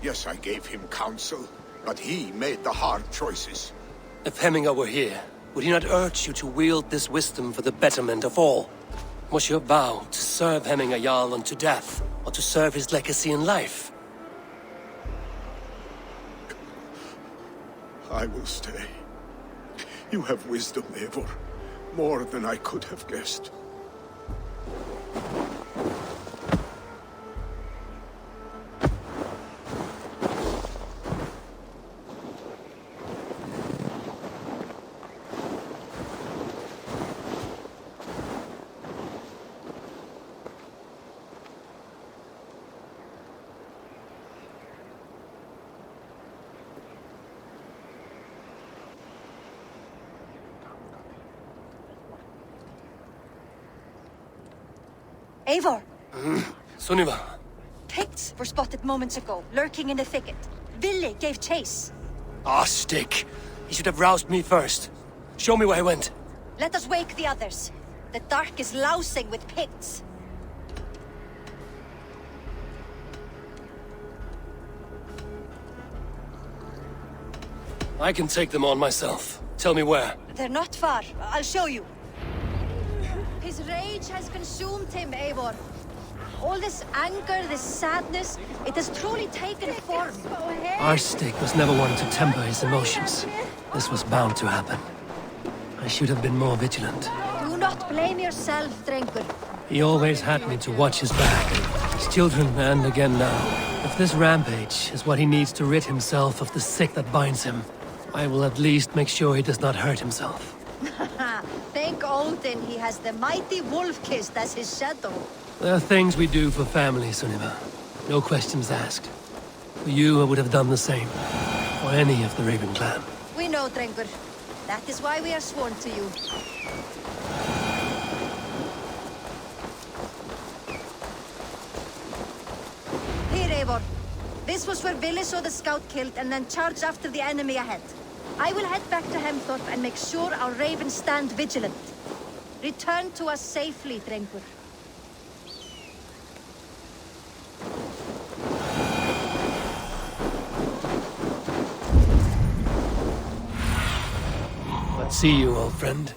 Yes, I gave him counsel, but he made the hard choices. If Hemminger were here, would he not urge you to wield this wisdom for the betterment of all? Was your vow to serve Hemminger Jarl unto death, or to serve his legacy in life? I will stay. You have wisdom, Eivor. More than I could have guessed. Eivor! Sunniva! Picts were spotted moments ago, lurking in the thicket. Ville gave chase. Ah, stick! He should have roused me first. Show me where he went. Let us wake the others. The dark is lousing with Picts. I can take them on myself. Tell me where. They're not far. I'll show you. His rage has consumed him, Eivor. All this anger, this sadness, it has truly taken form. Our stick was never one to temper his emotions. This was bound to happen. I should have been more vigilant. Do not blame yourself, Drengur. He always had me to watch his back. His children, and again now. If this rampage is what he needs to rid himself of the sick that binds him, I will at least make sure he does not hurt himself. Thank Odin he has the mighty Wolf-Kissed as his shadow. There are things we do for family, Sunniva. No questions asked. For you, I would have done the same. For any of the Raven clan. We know, Drengur. That is why we are sworn to you. Here, Eivor. This was where Ville saw the scout killed and then charged after the enemy ahead. I will head back to Hemthorpe and make sure our ravens stand vigilant. Return to us safely, Drengur. Let's see you, old friend.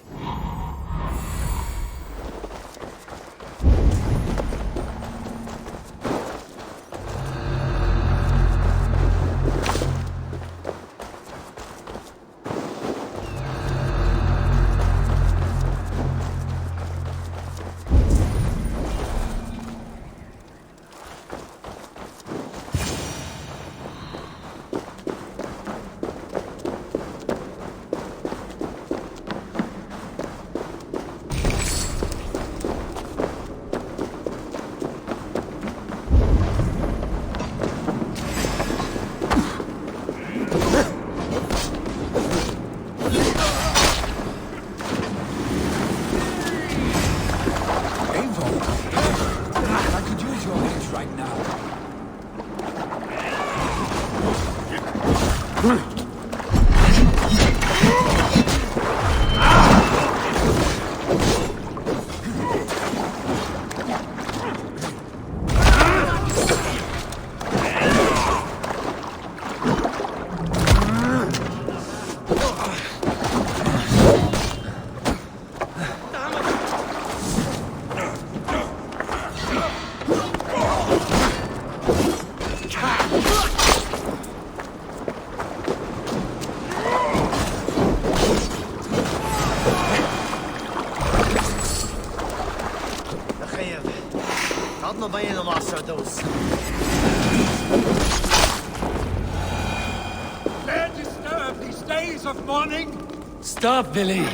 Dare disturb these days of mourning? Stop, Billy.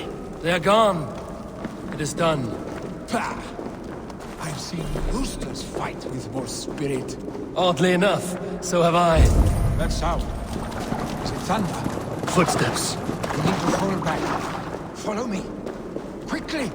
They're gone. It is done. Pah! I've seen roosters fight with more spirit. Oddly enough, so have I. That sound. Is it thunder? Footsteps. We need to fall back. Follow me. Quickly!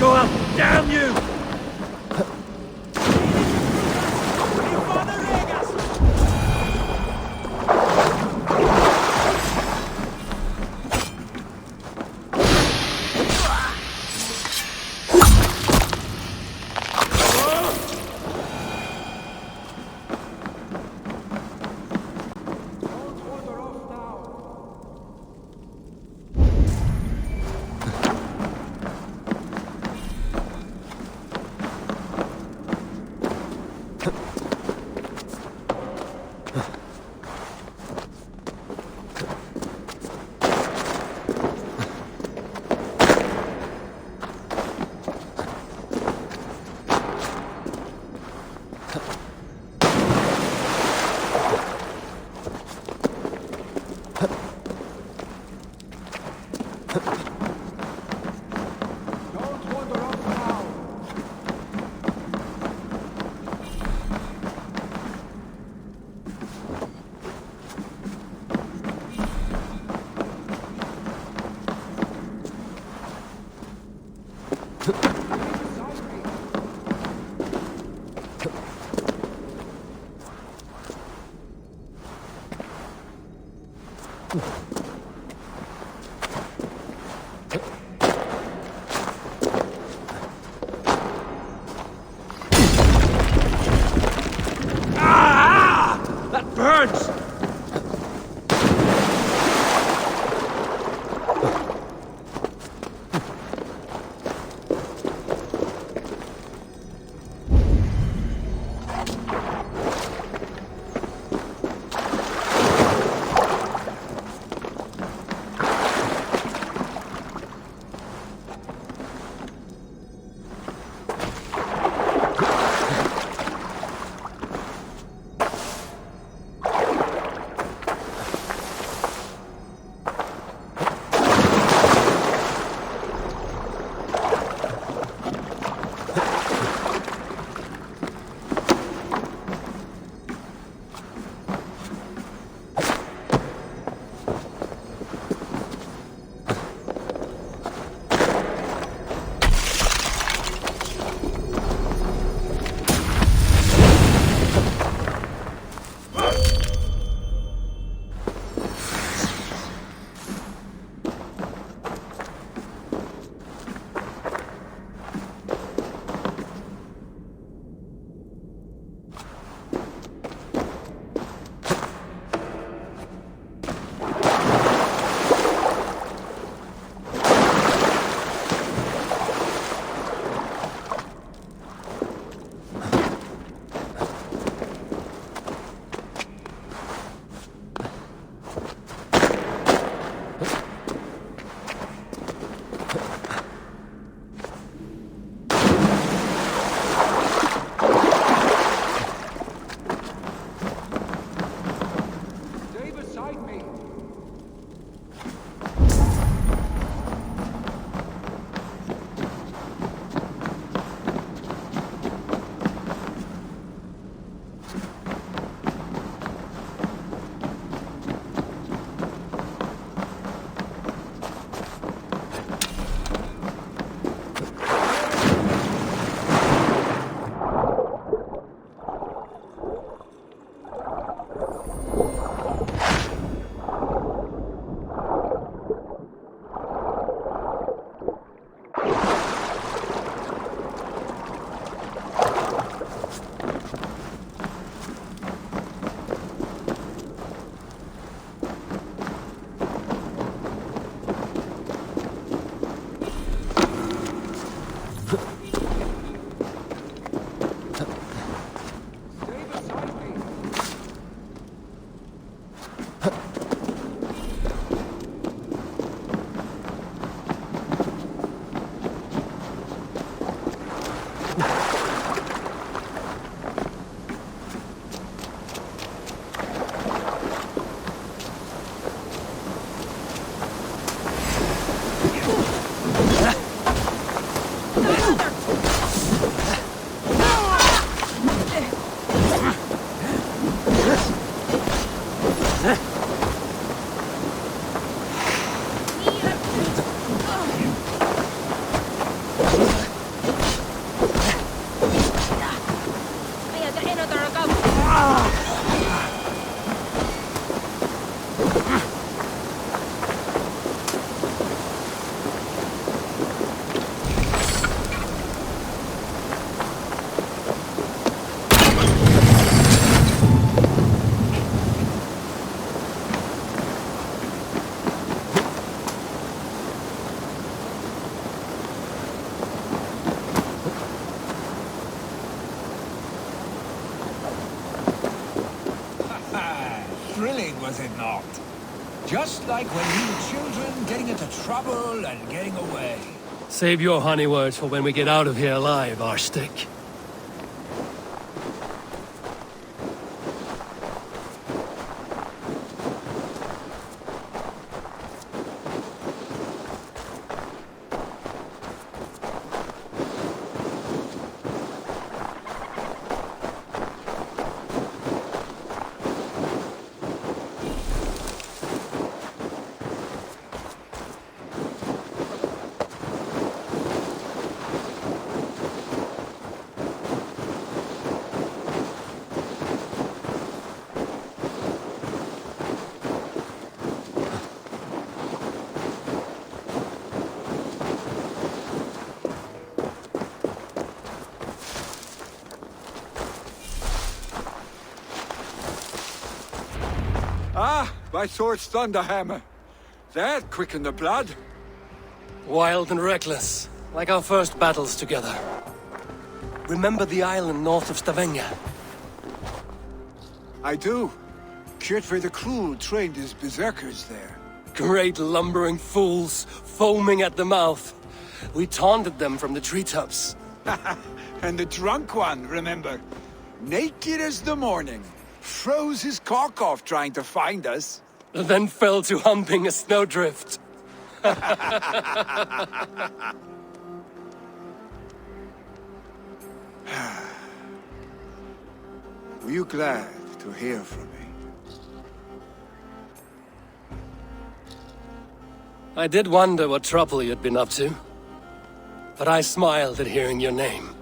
Go out! Damn you! was it not? Just like when we were children, getting into trouble and getting away. Save your honey words for when we get out of here alive, Arstick. Ah, by Thor's thunderhammer. That quickened the blood. Wild and reckless, like our first battles together. Remember the island north of Stavanger? I do. Kjotve the Cruel trained his berserkers there. Great lumbering fools, foaming at the mouth. We taunted them from the treetops. And the drunk one, remember? Naked as the morning. Froze his cock off trying to find us. Then fell to humping a snowdrift. Were you glad to hear from me? I did wonder what trouble you'd been up to. But I smiled at hearing your name.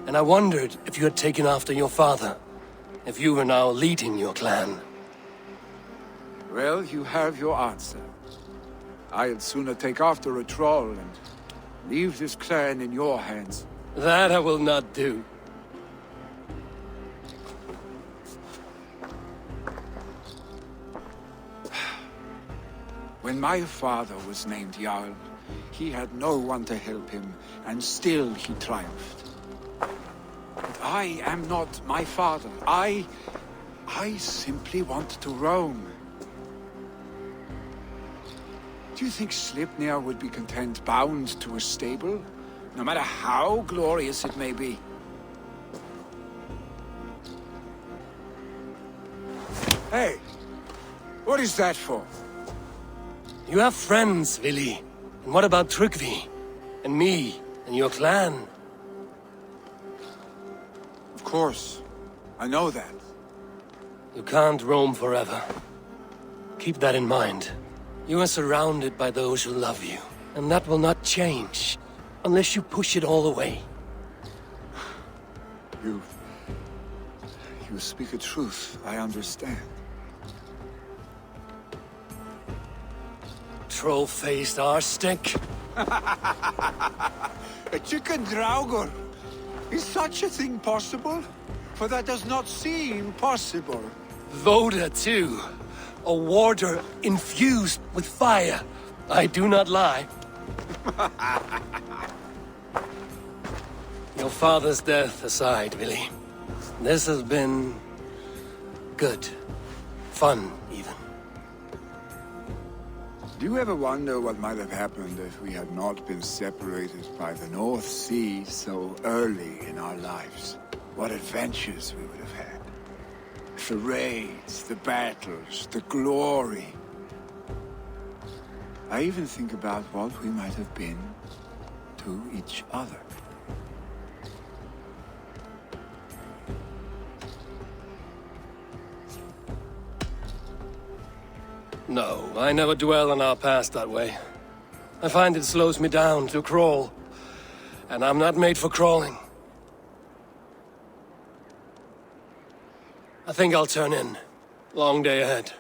And I wondered if you had taken after your father. If you were now leading your clan. Well, you have your answer. I'd sooner take after a troll and leave this clan in your hands. That I will not do. When my father was named Jarl, he had no one to help him, and still he triumphed. But I am not my father. I simply want to roam. Do you think Sleipnir would be content bound to a stable? No matter how glorious it may be? Hey! What is that for? You have friends, Vili. And what about Tryggvi? And me? And your clan? Of course. I know that. You can't roam forever. Keep that in mind. You are surrounded by those who love you. And that will not change. Unless you push it all away. You speak a truth, I understand. Troll-faced Arstick. A chicken Draugr! Is such a thing possible? For that does not seem possible. Voda, too. A warder infused with fire. I do not lie. Your father's death aside, Vili. This has been... good. Fun, even. Do you ever wonder what might have happened if we had not been separated by the North Sea so early in our lives? What adventures we would have had. The raids, the battles, the glory. I even think about what we might have been to each other. No, I never dwell on our past that way. I find it slows me down to crawl. And I'm not made for crawling. I think I'll turn in. Long day ahead.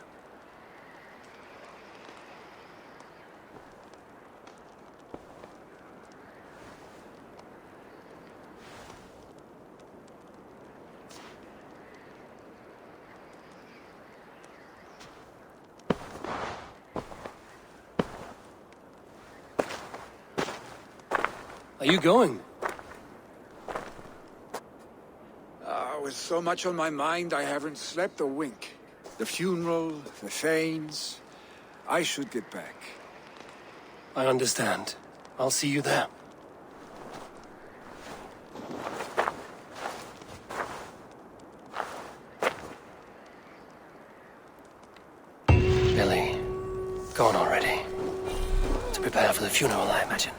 Are you going? With so much on my mind, I haven't slept a wink. The funeral, the Thanes. I should get back. I understand. I'll see you there. Billy, gone already. To prepare for the funeral, I imagine.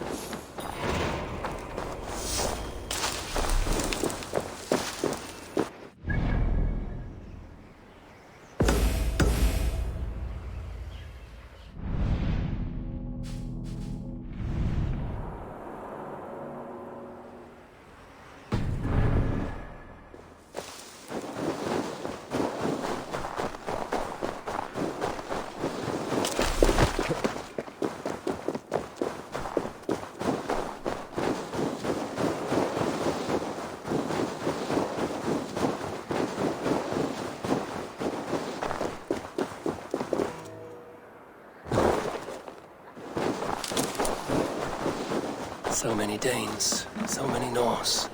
So many Danes, so many Norse.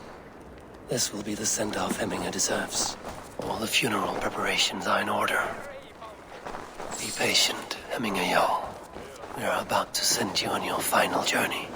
This will be the send-off Hemminger deserves. All the funeral preparations are in order. Be patient, Hemminger Jarl. We are about to send you on your final journey.